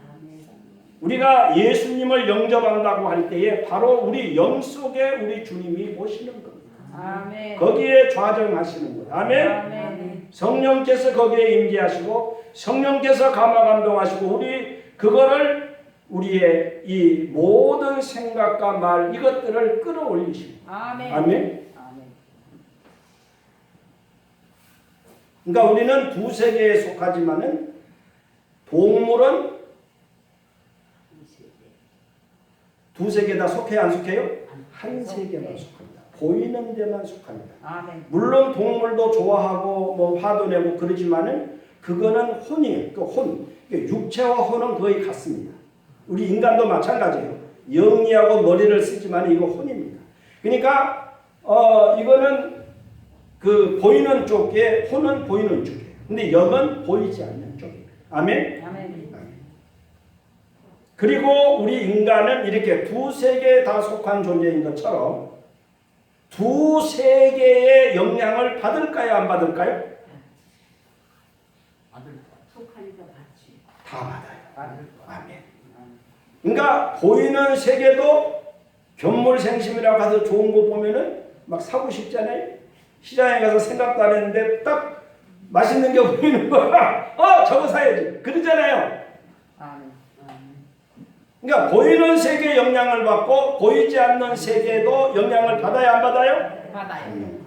S1: 우리가 예수님을 영접한다고 할 때에 바로 우리 영 속에 우리 주님이 오시는 겁니다.
S2: 아멘.
S1: 거기에 좌정하시는 거예요. 아멘.
S2: 아멘.
S1: 성령께서 거기에 임재하시고 성령께서 감화감동하시고 우리 그거를 우리의 이 모든 생각과 말 이것들을 끌어올리시고
S2: 아멘.
S1: 아멘.
S4: 아멘.
S1: 그러니까 우리는 두 세계에 속하지만은 동물은
S4: 이 세계.
S1: 두 세계 다 속해요 안 속해요? 한 세계만 속합니다. 보이는 데만 속합니다.
S2: 아멘.
S1: 물론 동물도 좋아하고 뭐 화도 내고 그러지만은 그거는 혼이에요. 그 혼. 육체와 혼은 거의 같습니다. 우리 인간도 마찬가지예요. 영리하고 머리를 쓰지만 이거 혼입니다. 그러니까 이거는 그 보이는 쪽에 혼은 보이는 쪽이에요. 근데 영은 보이지 않는 쪽이에요. 아멘.
S2: 아멘.
S1: 그리고 우리 인간은 이렇게 두 세계에 다 속한 존재인 것처럼 두 세계의 영향을 받을까요? 안 받을까요?
S4: 속하니까 받지.
S1: 다 받아요.
S4: 받을 거야.
S1: 아멘. 그러니까 보이는 세계도 견물생심이라고 해서 좋은 거 보면은 막 사고 싶잖아요. 시장에 가서 생각도 안 했는데 딱 맛있는 게 보이는 거야. 저거 사야지. 그러잖아요.
S2: 아멘.
S1: 그러니까 보이는 세계에 영향을 받고 보이지 않는 세계에도 영향을 받아요, 안 받아요?
S2: 받아요.
S1: 받는 거예요.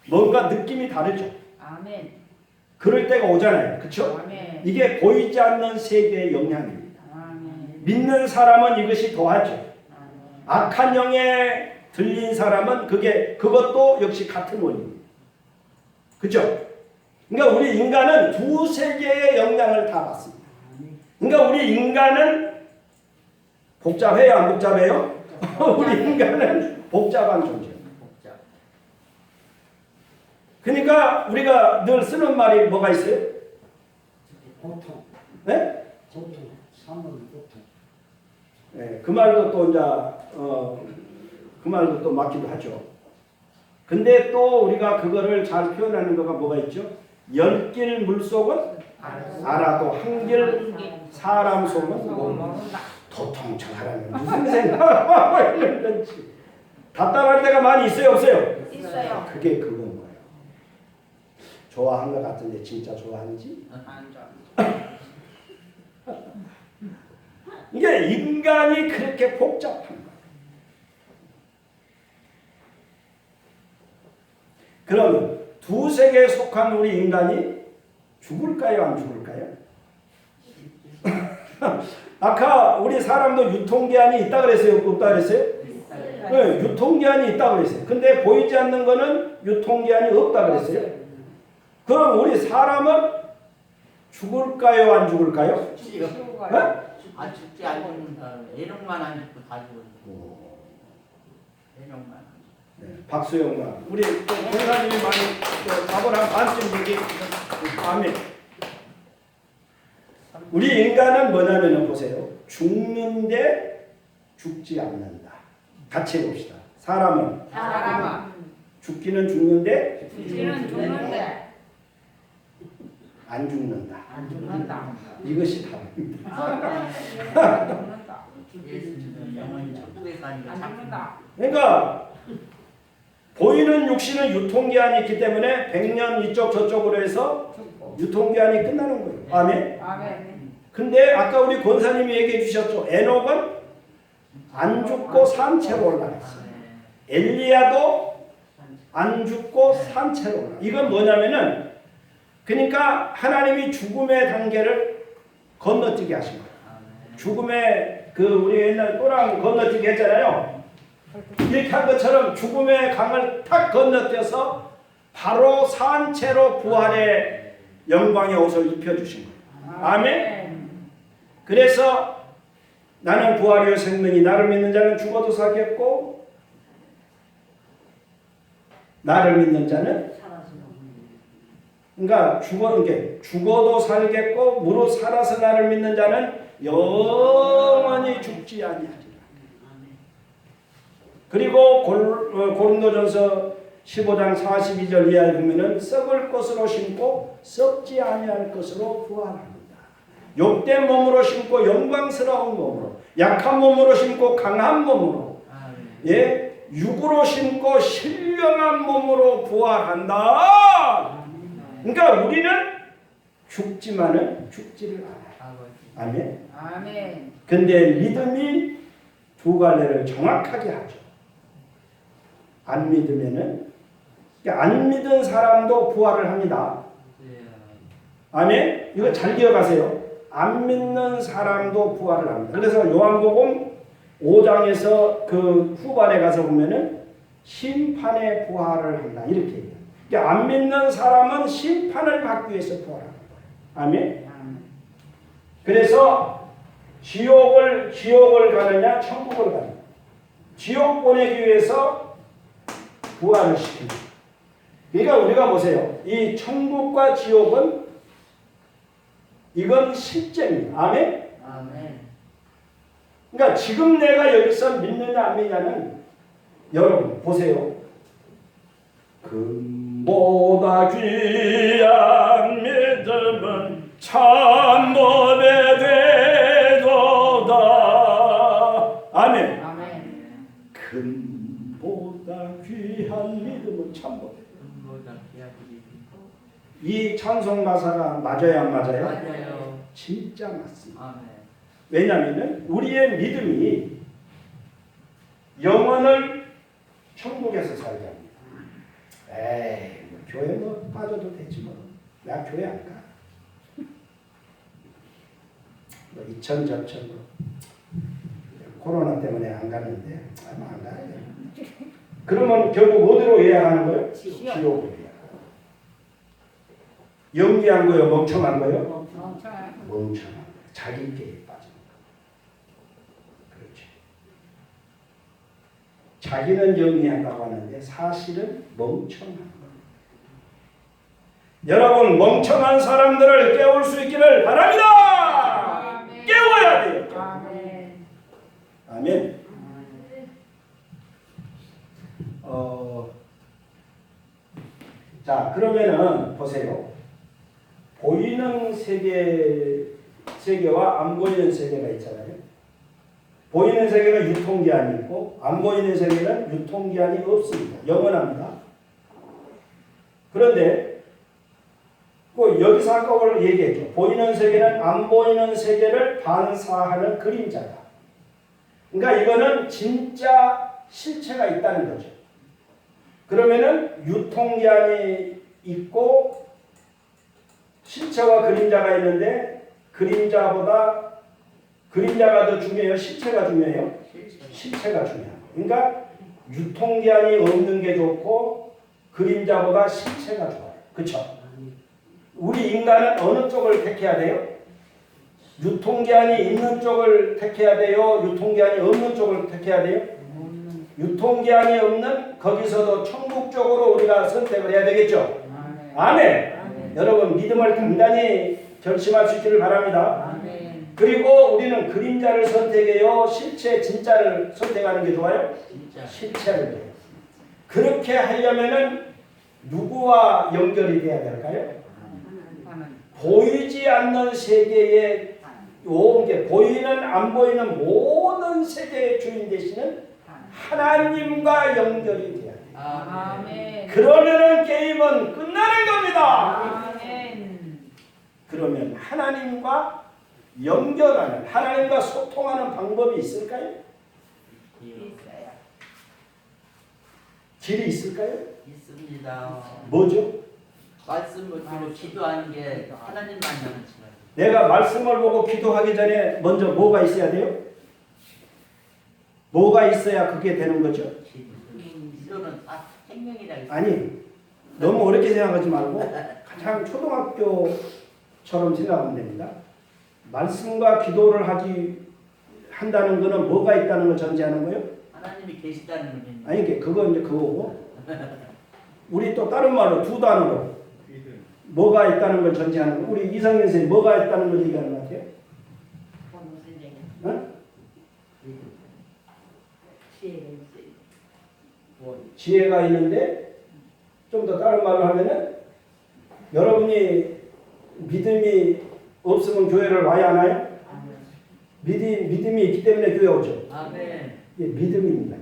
S1: 뭔가 느낌이 다르죠.
S2: 아멘.
S1: 그럴 때가 오잖아요. 그렇죠?
S2: 아멘.
S1: 이게 보이지 않는 세계의 영향입니다.
S2: 아멘.
S1: 믿는 사람은 이것이 더하죠.
S2: 아멘.
S1: 악한 영에 들린 사람은 그것도 역시 같은 원리입니다. 그렇죠? 그러니까 우리 인간은 두 세계의 영향을 다 받습니다. 그러니까 우리 인간은 복잡해요, 안 복잡해요? 우리 인간은 복잡한 존재입니다.
S3: 복잡.
S1: 그러니까 우리가 늘 쓰는 말이 뭐가 있어요?
S4: 고통.
S1: 네?
S4: 고통. 삶은 고통.
S1: 네, 그 말도 또 이제 그 말도 또 맞기도 하죠. 근데 또 우리가 그거를 잘 표현하는 거가 뭐가 있죠? 열 길 물속은 알아도 한 길 사람 속은 모른다. 도통 저 사람은 무슨 생각하고 있는 건지 답답할 때가 많이 있어요, 없어요?
S2: 있어요.
S1: 그게 그건 거예요. 좋아한 것 같은데 진짜 좋아하는지?
S2: 안 좋아.
S1: 이게 인간이 그렇게 복잡한 거예요. 그러면 두 세계에 속한 우리 인간이 죽을까요, 안 죽을까요? 아까 우리 사람도 유통기한이 있다 그랬어요, 없다 그랬어요? 네, 유통기한이 있다 그랬어요. 근데 보이지 않는 거는 유통기한이 없다 그랬어요. 그럼 우리 사람은 죽을까요, 안 죽을까요?
S3: 죽지요.
S1: 네?
S3: 아 죽지 안 죽는다. 애령만 안 죽고 다 죽었어. 애령만.
S1: 네, 박수영과 우리 권사님이 많이 답을 한 반쯤 얘기. 아멘. 우리 인간은 뭐냐면 보세요. 죽는데 죽지 않는다. 같이 해봅시다. 사람은
S2: 사람아.
S1: 죽기는 죽는데
S2: 죽기는 죽는데
S1: 안 죽는다.
S4: 안
S2: 죽는다.
S1: 이것이 답입니다.
S2: 죽는다.
S3: 예수님은 영원히 천국에 가니까
S2: 안 죽는다.
S1: 그러니까 보이는 육신은 유통기한이 있기 때문에 100년 이쪽 저쪽으로 해서
S2: 죽고.
S1: 유통기한이 끝나는 거예요. 아멘.
S2: 아멘.
S1: 근데 아까 우리 권사님이 얘기해 주셨죠. 에녹은 안 죽고 산채로 올라갔어요. 엘리야도 안 죽고 산채로 올라. 이건 뭐냐면은 그러니까 하나님이 죽음의 단계를 건너뛰게 하신 거예요. 죽음의 우리 옛날 또랑 건너뛰기 했잖아요. 이렇게 한 것처럼 죽음의 강을 탁 건너뛰어서 바로 산채로 부활의 영광의 옷을 입혀주신 거예요. 아멘. 그래서 나는 부활이요 생명이 나를 믿는 자는 죽어도 살겠고 나를 믿는 자는 그러니까 죽어도 살겠고 무릇 살아서 나를 믿는 자는 영원히 죽지 아니하리라. 그리고 고린도전서 15장 42절 이하에 보면은 썩을 것으로 심고 썩지 아니할 것으로 부활합니다. 욕된 몸으로 심고 영광스러운 몸으로, 약한 몸으로 심고 강한 몸으로, 예, 육으로 심고 신령한 몸으로 부활한다. 그러니까 우리는 죽지만은 죽지를 않아요. 아멘.
S2: 아멘.
S1: 근데 믿음이 두 갈래를 정확하게 하죠. 안 믿으면은, 그러니까 안 믿은 사람도 부활을 합니다. 아멘. 이거 잘 기억하세요. 안 믿는 사람도 부활을 합니다. 그래서 요한복음 5장에서 그 후반에 가서 보면은 심판의 부활을 한다 이렇게 얘기해요. 그러니까 안 믿는 사람은 심판을 받기 위해서 부활하는 거예요. 아멘. 그래서 지옥을 가느냐 천국을 가느냐. 지옥 보내기 위해서 부활을 시킵니다. 그러니까 우리가 보세요. 이 천국과 지옥은 이건 실제입니다. 아멘. 그러니까 지금 내가 여기서 믿느냐 안 믿느냐는 여러분 보세요. 금보다 귀한 믿음은 참범에 되도다. 아멘. 금보다 귀한 믿음은 참범에. 이 찬송 가사가 맞아요, 안 맞아요?
S3: 맞아요.
S1: 진짜 맞습니다.
S3: 아멘.
S1: 왜냐하면 우리의 믿음이 영혼을 천국에서 살게 합니다. 에이, 뭐 교회 뭐 빠져도 되지 뭐. 나 교회 안 가. 뭐 이천저천 뭐. 코로나 때문에 안 가는데 아마 안 가요. 그러면 결국 어디로 예약하는 거예요? 지옥으로 예약. 연기한 거예요? 멍청한 거예요? 멍청한 거예요. 자기께 빠진 거. 그렇죠. 자기는 연기한다고 하는데 사실은 멍청한 거예요. 여러분 멍청한 사람들을 깨울 수 있기를 바랍니다. 아멘. 깨워야 돼요. 아멘. 아멘. 자 그러면은 보세요. 보이는 세계와 안 보이는 세계가 있잖아요. 보이는 세계는 유통기한이 있고 안 보이는 세계는 유통기한이 없습니다. 영원합니다. 그런데 꼭 여기서 아까 오늘 얘기했죠. 보이는 세계는 안 보이는 세계를 반사하는 그림자다. 그러니까 이거는 진짜 실체가 있다는 거죠. 그러면은 유통기한이 있고 실체와 그림자가 있는데 그림자가 더 중요해요? 실체가 중요해요? 실체가 중요해요. 그러니까 유통기한이 없는 게 좋고 그림자보다 실체가 좋아요. 그렇죠? 우리 인간은 어느 쪽을 택해야 돼요? 유통기한이 있는 쪽을 택해야 돼요? 유통기한이 없는 쪽을 택해야 돼요? 유통기한이 없는 거기서도 천국 쪽으로 우리가 선택을 해야 되겠죠? 아멘. 여러분 믿음을 단단히 결심할 수 있기를 바랍니다. 아멘. 그리고 우리는 그림자를 선택해요? 실체 진짜를 선택하는 게 좋아요? 실체를 해요. 그렇게 하려면은 누구와 연결이 돼야 될까요? 보이지 않는 세계의 온 게 보이는 안 보이는 모든 세계의 주인 되시는 하나님과 연결이 돼야 돼요. 아멘. 그러면은 게임은 끝나는 겁니다. 아멘. 그러면 하나님과 연결하는 하나님과 소통하는 방법이 있을까요?
S3: 있어요.
S1: 길이 있을까요?
S3: 있습니다.
S1: 뭐죠?
S3: 말씀을 듣고 기도하는 게 하나님 만나는 시간.
S1: 내가 말씀을 보고 기도하기 전에 먼저 뭐가 있어야 돼요? 뭐가 있어야 그게 되는 거죠?
S3: 기도는 다 생명이라.
S1: 아니 너무 어렵게 생각하지 말고 가장 초등학교처럼 생각하면 됩니다. 말씀과 기도를 한다는 것은 뭐가 있다는 걸 전제하는 거예요?
S3: 하나님이 계시다는 의미입니다.
S1: 아니 그건 이제 그거고 우리 또 다른 말로 두 단어로 뭐가 있다는 걸 전제하는 거. 우리 이성윤 선생님 뭐가 있다는 걸 얘기하는 것 같아요? 응? 지혜가 있는데 좀 더 다른 말로 하면은 여러분이 믿음이 없으면 교회를 와야 하나요? 믿음이 있기 때문에 교회 오죠.
S3: 아멘.
S1: 이게 믿음입니다.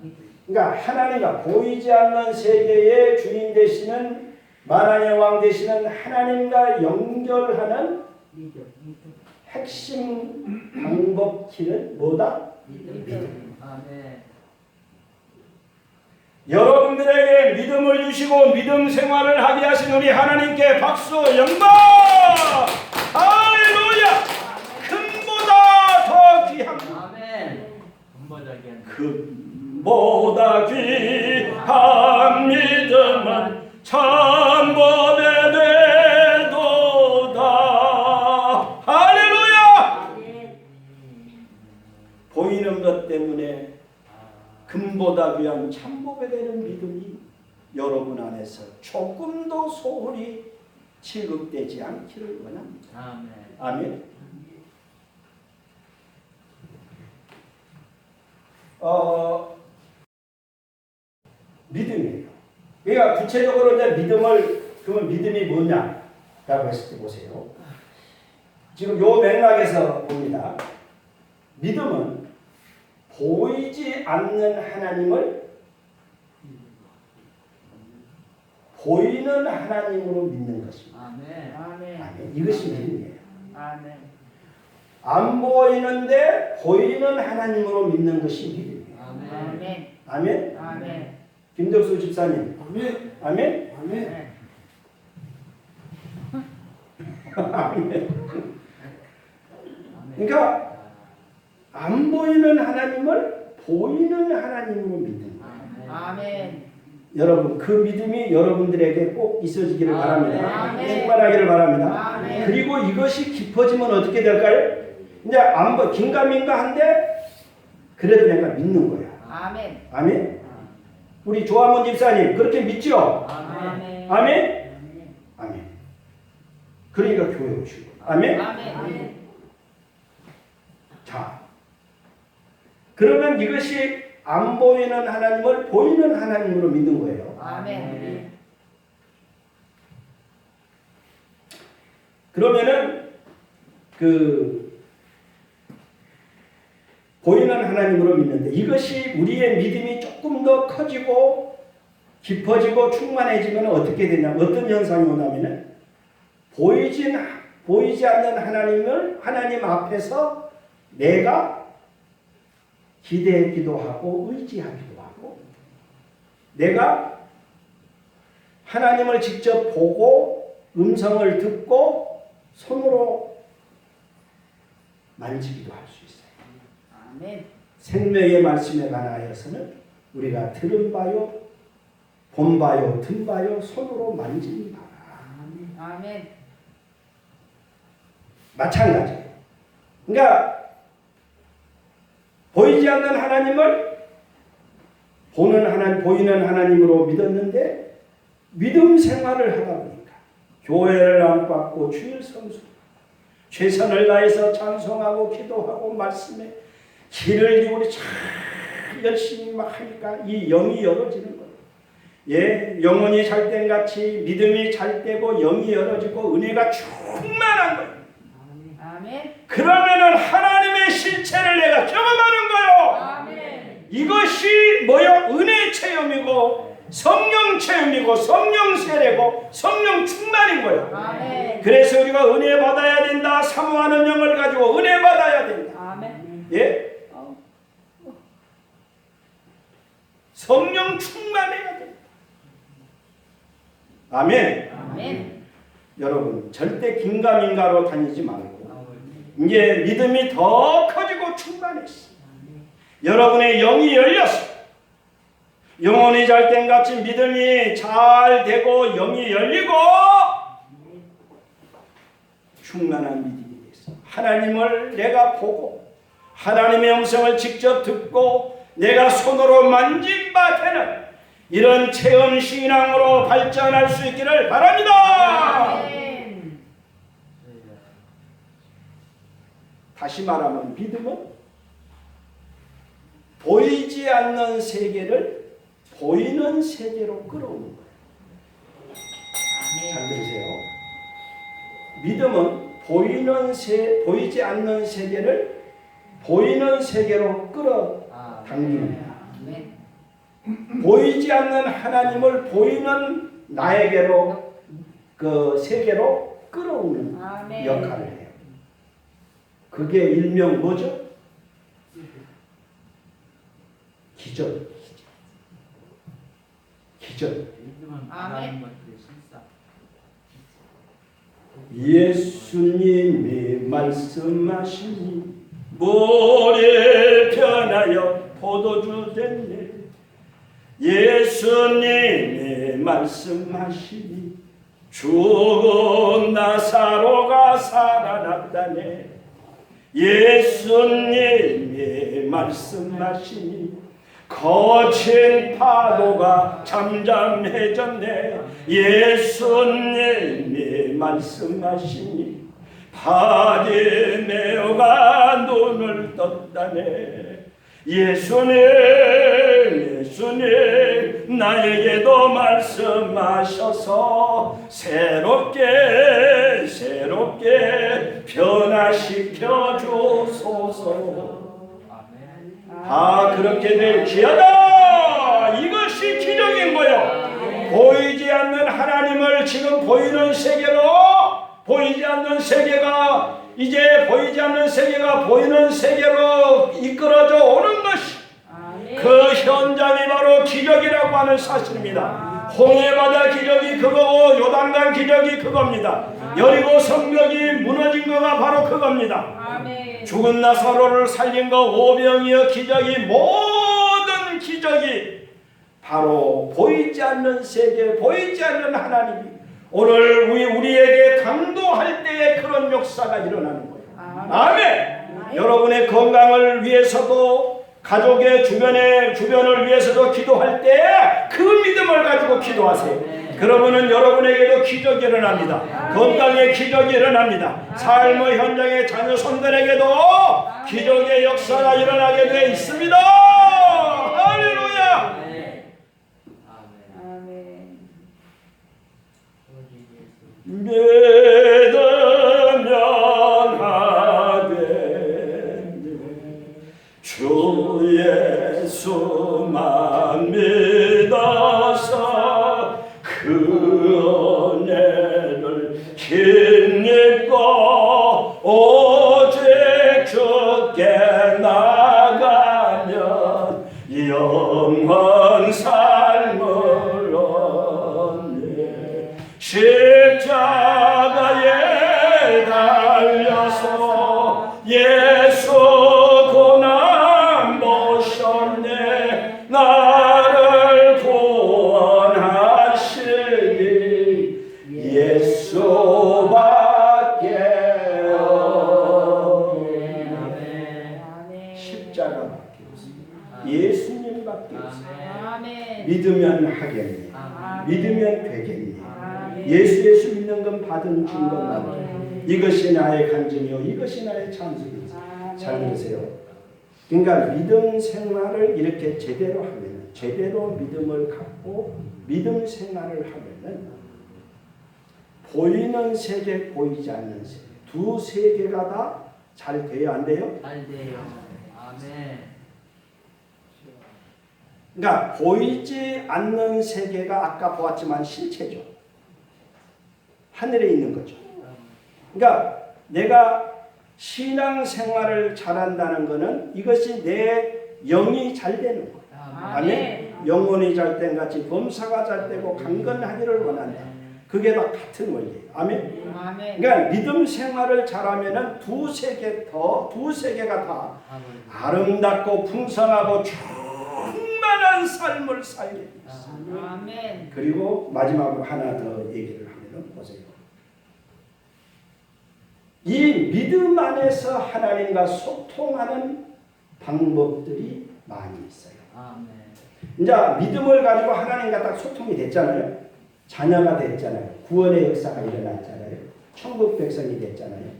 S1: 믿음. 그러니까 하나님과 보이지 않는 세계의 주인 되시는 만왕의 왕 되시는 하나님과 연결하는 핵심 방법키는 뭐다?
S3: 믿음. 아멘.
S1: 여러분들에게 믿음을 주시고 믿음 생활을 하게 하신 우리 하나님께 박수 영광! 할렐루야! 금보다 더 귀한
S3: 아멘. 금보다 귀한
S1: 금보다 귀한 믿음은 천법에 되도다. 할렐루야! 보이는 것 때문에 금보다 귀한 참복에 되는 믿음이 여러분 안에서 조금도 소홀히 취급되지 않기를 원합니다.
S3: 아멘.
S1: 아멘. 믿음이에요. 그러니까 구체적으로 이제 그러면 믿음이 뭐냐라고 했을 때 보세요. 지금 요 맥락에서 봅니다. 믿음은 보이지 않는 하나님을 보이는 하나님으로 믿는 것입니다.
S3: 아멘.
S1: 아멘. 이것이 믿음이에요.
S3: 아멘.
S1: 안 보이는데 보이는 하나님으로 믿는 것이 믿음이에요.
S3: 아멘.
S1: 아멘.
S3: 아멘.
S1: 김덕수 집사님.
S5: 아멘.
S1: 아멘.
S5: 아멘.
S1: 아멘. 그러니까 안 보이는 하나님을 보이는 하나님으로 믿는 거예요.
S3: 아멘.
S1: 여러분 그 믿음이 여러분들에게 꼭 있어지기를 바랍니다.
S3: 아멘.
S1: 충만하기를 바랍니다.
S3: 아멘.
S1: 그리고 이것이 깊어지면 어떻게 될까요? 이제 안 보, 긴가민가한데 그래도 내가 믿는 거야.
S3: 아멘.
S1: 아멘. 우리 조한문 집사님 그렇게 믿죠?
S3: 아멘.
S1: 아멘. 아멘. 그러니까 교회 오시고. 아멘.
S3: 아멘.
S1: 자, 그러면 이것이 안 보이는 하나님을 보이는 하나님으로 믿는 거예요.
S3: 아멘.
S1: 그러면은 보이는 하나님으로 믿는데 이것이 우리의 믿음이 조금 더 커지고 깊어지고 충만해지면 어떻게 되냐? 어떤 현상이 오냐면은 보이지 않는 하나님을 하나님 앞에서 내가 기대기도 하고 의지하기도 하고 내가 하나님을 직접 보고 음성을 듣고 손으로 만지기도 할 수 있어요.
S3: 아멘.
S1: 생명의 말씀에 관하여서는 우리가 들은 바요, 본 바요, 든 바요, 손으로 만진 바라.
S3: 아멘.
S1: 마찬가지예요. 그러니까 보이지 않는 하나님을 보이는 하나님으로 믿었는데 믿음 생활을 하다 보니까 교회를 안받고 주일 성수, 최선을 다해서 찬송하고 기도하고 말씀에 귀를 기울이 참 열심히 막 하니까 이 영이 열어지는 거예요. 예, 영혼이 잘된 같이 믿음이 잘 되고 영이 열어지고 은혜가 충만한 거예요.
S3: 아멘.
S1: 그러면은 하나님의 실체를 내가 경험하는 거예요.
S3: 아멘.
S1: 이것이 뭐요? 은혜 체험이고 성령 체험이고 성령 세례고 성령 충만인 거예요.
S3: 아멘.
S1: 그래서 우리가 은혜 받아야 된다. 사모하는 영을 가지고 은혜 받아야 된다.
S3: 아멘.
S1: 예? 성령 충만해야 된다. 아멘.
S3: 아멘.
S1: 여러분 절대 긴가민가로 다니지 말고 이제 믿음이 더 커지고 충만했어. 여러분의 영이 열렸어. 영혼이 잘된 같이 믿음이 잘 되고 영이 열리고 충만한 믿음이 됐어. 하나님을 내가 보고 하나님의 음성을 직접 듣고 내가 손으로 만진 바 되는 이런 체험 신앙으로 발전할 수 있기를 바랍니다. 다시 말하면 믿음은 보이지 않는 세계를 보이는 세계로 끌어오는 거예요. 잘 들으세요. 믿음은 보이지 않는 세계를 보이는 세계로 끌어당기는 거예요. 보이지 않는 하나님을 보이는 나에게로 그 세계로 끌어오는 역할을 해요. 그게 일명 뭐죠? 기적.
S2: 아멘.
S1: 예수님이 말씀하시니 모래 변하여 포도주 됐네. 예수님이 말씀하시니 죽은 나사로가 살아났다네. 예수님이 말씀하시니 거친 파도가 잠잠해졌네. 예수님이 말씀하시니 바디메오가 눈을 떴다네. 예수님 나에게도 말씀하셔서 새롭게 변화시켜 주소서. 그렇게 될지어다. 이것이 기적인 거요. 보이지 않는 하나님을 지금 보이는 세계로, 보이지 않는 세계가 이제 보이지 않는 세계가 보이는 세계로 이끌어져 오는 것이 그 현장이 바로 기적이라고 하는 사실입니다. 홍해바다 기적이 그거고 요단강 기적이 그겁니다. 여리고 성벽이 무너진 거가 바로 그겁니다. 죽은 나사로를 살린 거 오병이어 기적이, 모든 기적이 바로 보이지 않는 세계, 보이지 않는 하나님이 오늘 우리에게 강도할 때에 그런 역사가 일어나는 거예요. 아멘. 여러분의 건강을 위해서도 가족의 주변을 위해서도 기도할 때 그 믿음을 가지고 기도하세요. 그러면은 여러분에게도 기적이 일어납니다. 건강의 기적이 일어납니다. 삶의 현장의 자녀 손들에게도 기적의 역사가 일어나게 되어 있습니다. 할렐루야. 믿으면 하겠네. 주 예수만 믿어서 그 은혜를 힘입고 오직 주께 나가면 영원 삶을 얻네. 십자가에 달려서 예수 고난 보셨네. 나를 구원하시니 예수밖에 없네. 십자가밖에 없습니다. 예수님밖에 없습니다. 믿으면 하겠니? 믿으면 되겠니? 예수 믿는 건 받은 준 것만. 이것이 나의 간증이요, 이것이 나의 찬송이요. 잘 들으세요. 그러니까 믿음 생활을 이렇게 제대로 하면, 제대로 믿음을 갖고 믿음 생활을 하면은 보이는 세계, 보이지 않는 세계, 두 세계가 다 잘 돼요, 안 돼요?
S3: 잘 돼요. 아멘.
S1: 그러니까 보이지 않는 세계가 아까 보았지만 실체죠. 하늘에 있는 거죠. 그러니까 내가 신앙생활을 잘한다는 것은 이것이 내 영이 잘 되는 거예요. 아멘. 영혼이 잘된 같이 범사가 잘 되고 강건하기를 원한다. 그게 다 같은 원리예요. 아멘. 그러니까 믿음 생활을 잘하면은 두 세계가 다 아름답고 풍성하고 충만한 신령한 삶을 살게 했어요.
S4: 아멘.
S1: 그리고 마지막으로 하나 더 얘기를 하면은 보세요. 이 믿음 안에서 하나님과 소통하는 방법들이 많이 있어요.
S2: 아멘.
S1: 이제 믿음을 가지고 하나님과 딱 소통이 됐잖아요. 자녀가 됐잖아요. 구원의 역사가 일어났잖아요. 천국 백성이 됐잖아요.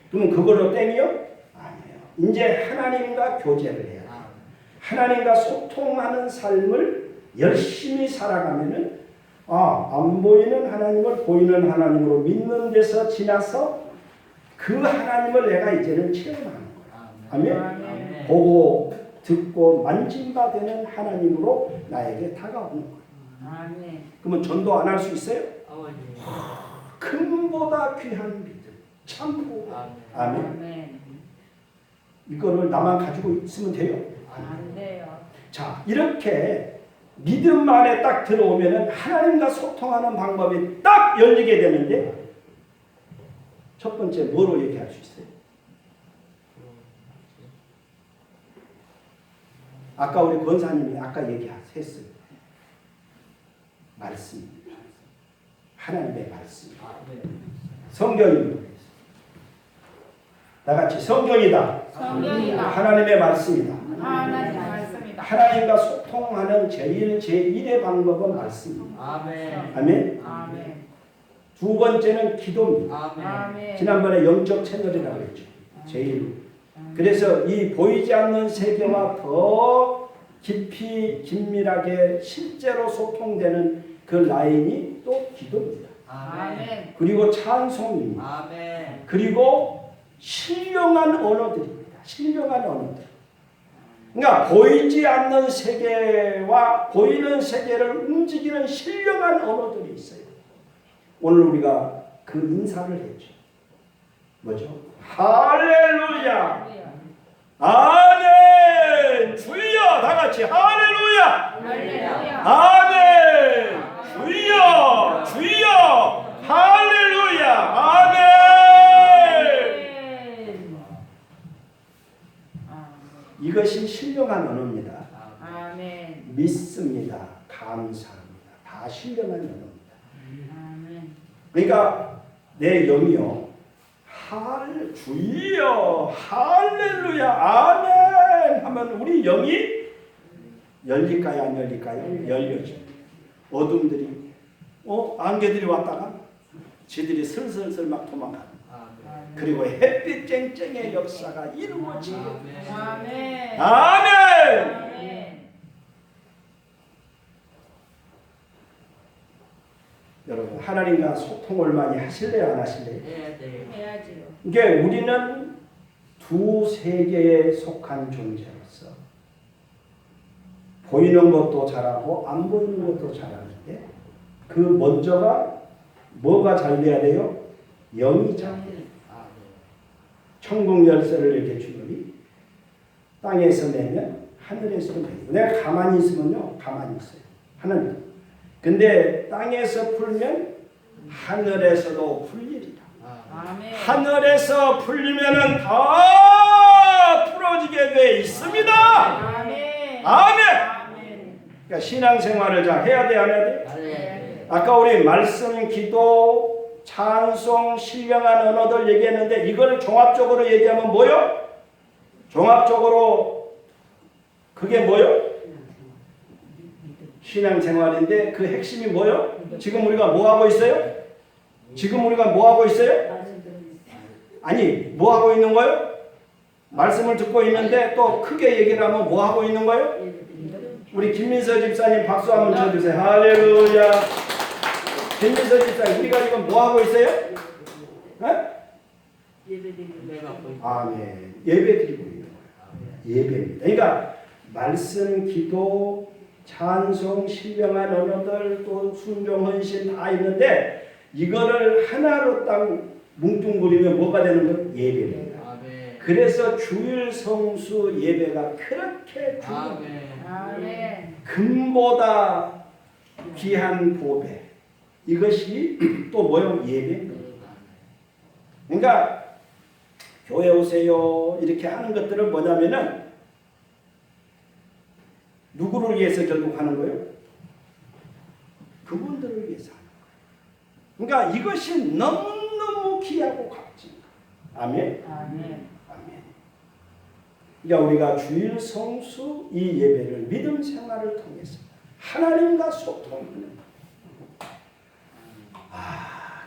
S1: 그러면 그걸로 땡이요? 아니에요. 이제 하나님과 교제를 해야 돼요. 하나님과 소통하는 삶을 열심히 살아가면은 안 보이는 하나님을 보이는 하나님으로 믿는 데서 지나서 그 하나님을 내가 이제는 체험하는 거야. 아멘.
S4: 아멘.
S1: 보고 듣고 만진바 되는 하나님으로 나에게 다가오는 거야.
S4: 아멘.
S1: 그러면 전도 안 할 수 있어요?
S3: 아버지.
S1: 금보다 귀한 믿음, 참고. 아멘.
S4: 아멘.
S1: 이거를 나만 가지고 있으면 돼요?
S4: 안 돼요.
S1: 자, 이렇게 믿음 안에 딱 들어오면은 하나님과 소통하는 방법이 딱 열리게 되는데, 첫 번째 뭐로 얘기할 수 있어요? 아까 우리 권사님이 아까 얘기했어요. 말씀입니다. 하나님의 말씀. 성경입니다. 다 같이 성경이다.
S4: 성경이다.
S1: 하나님의 말씀이다.
S4: 하나님 말씀이다.
S1: 하나님과 소통하는 제1의 방법은 말씀입니다.
S2: 아멘.
S1: 아멘.
S4: 아멘.
S1: 두 번째는 기도입니다.
S2: 아멘.
S4: 아멘.
S1: 지난번에 영적 채널이라고 했죠. 제1. 그래서 이 보이지 않는 세계와 더 깊이 긴밀하게 실제로 소통되는 그 라인이 또 기도입니다.
S4: 아멘.
S1: 그리고 찬송입니다.
S2: 아멘.
S1: 그리고 신령한 언어들입니다. 신령한 언어들. 그러니까 보이지 않는 세계와 보이는 세계를 움직이는 신령한 언어들이 있어요. 오늘 우리가 그 인사를 했죠. 뭐죠? 할렐루야! 아멘! 주여! 다 같이 할렐루야!
S4: 할렐루야.
S1: 아멘! 주여! 주여! 할렐루야! 아멘! 이것이 신령한 언어입니다.
S4: 아멘.
S1: 믿습니다. 감사합니다. 다 신령한 언어입니다.
S4: 아멘.
S1: 그러니까 내 영이요. 주여 할렐루야 아멘 하면 우리 영이 열릴까요? 안 열릴까요? 열려죠. 어둠들이 안개들이 왔다가 지들이 슬슬슬 막 도망가는. 그리고 햇빛 쨍쨍의 역사가 이루어지게.
S4: 아멘.
S1: 아멘.
S4: 아멘.
S1: 여러분 하나님과 소통을 많이 하실래요? 안 하실래요?
S4: 해야지요.
S1: 이게 우리는 두 세계에 속한 존재로서 보이는 것도 잘하고 안 보이는 것도 잘하는데 그 먼저가 뭐가 잘 돼야 돼요? 영이 잘 돼요. 천국 열쇠를 이렇게 주더니 땅에서 내면 하늘에서 내요. 내가 가만히 있으면요, 가만히 있어요. 하늘. 근데 땅에서 풀면 하늘에서도 풀리리라.
S4: 아멘.
S1: 하늘에서 풀리면은 다 풀어지게 돼 있습니다.
S4: 아멘.
S1: 아멘.
S4: 아멘.
S1: 그러니까 신앙생활을 잘 해야 돼, 안 해야 돼?
S3: 네.
S1: 아까 우리 말씀, 기도, 찬송, 신령한 언어들 얘기했는데 이걸 종합적으로 얘기하면 뭐요? 종합적으로 그게 뭐요? 신앙생활인데 그 핵심이 뭐요? 지금 우리가 뭐 하고 있어요? 지금 우리가 뭐 하고 있어요? 아니, 뭐 하고 있는 거예요? 말씀을 듣고 있는데 또 크게 얘기를 하면 뭐 하고 있는 거예요? 우리 김민서 집사님 박수 한번 쳐주세요. 할렐루야. 김민서 집사님, 우리가 지금 뭐 하고 있어요? 아멘. 예배 드리고 있는 거예요. 예배입니다. 그러니까 말씀, 기도, 찬송, 신령한 언어들, 또 순종, 헌신 다 있는데 이거를 하나로 딱 뭉뚱그리면 뭐가 되는 거예요? 예배입니다. 그래서 주일 성수 예배가 그렇게 중요해요.
S4: 아멘.
S1: 금보다 귀한 보배. 이것이 또 뭐예요? 예배입니다. 그러니까 교회 오세요 이렇게 하는 것들은 뭐냐면은 누구를 위해서 결국 하는 거예요? 그분들을 위해서 하는 거예요. 그러니까 이것이 너무너무 귀하고 값진 거예요. 아멘.
S4: 아멘.
S1: 아멘. 그러니까 우리가 주일 성수 이 예배를 믿음 생활을 통해서 하나님과 소통하는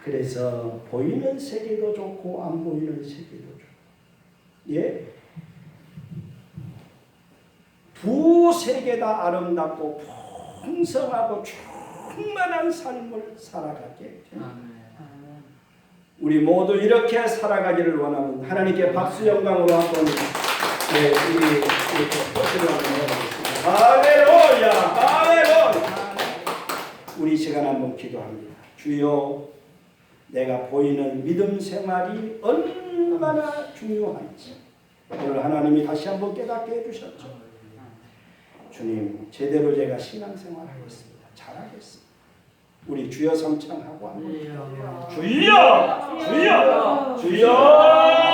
S1: 그래서 보이는 세계도 좋고 안 보이는 세계도 좋고 예? 두 세계 다 아름답고 풍성하고 충만한 삶을 살아가게 됩니다.
S4: 아멘.
S1: 우리 모두 이렇게 살아가기를 원하는 하나님께 박수 영광으로 한번 네, 우리 이렇게 박수를 한번 해보겠습니다. 할렐루야, 할렐루야. 우리 시간 한번 기도합니다. 주여, 내가 보이는 믿음 생활이 얼마나 중요한지 오늘 하나님이 다시 한번 깨닫게 해주셨죠. 주님, 제대로 제가 신앙생활하겠습니다. 잘하겠습니다. 우리 주여 성창하고 한번 주여, 주여, 주여.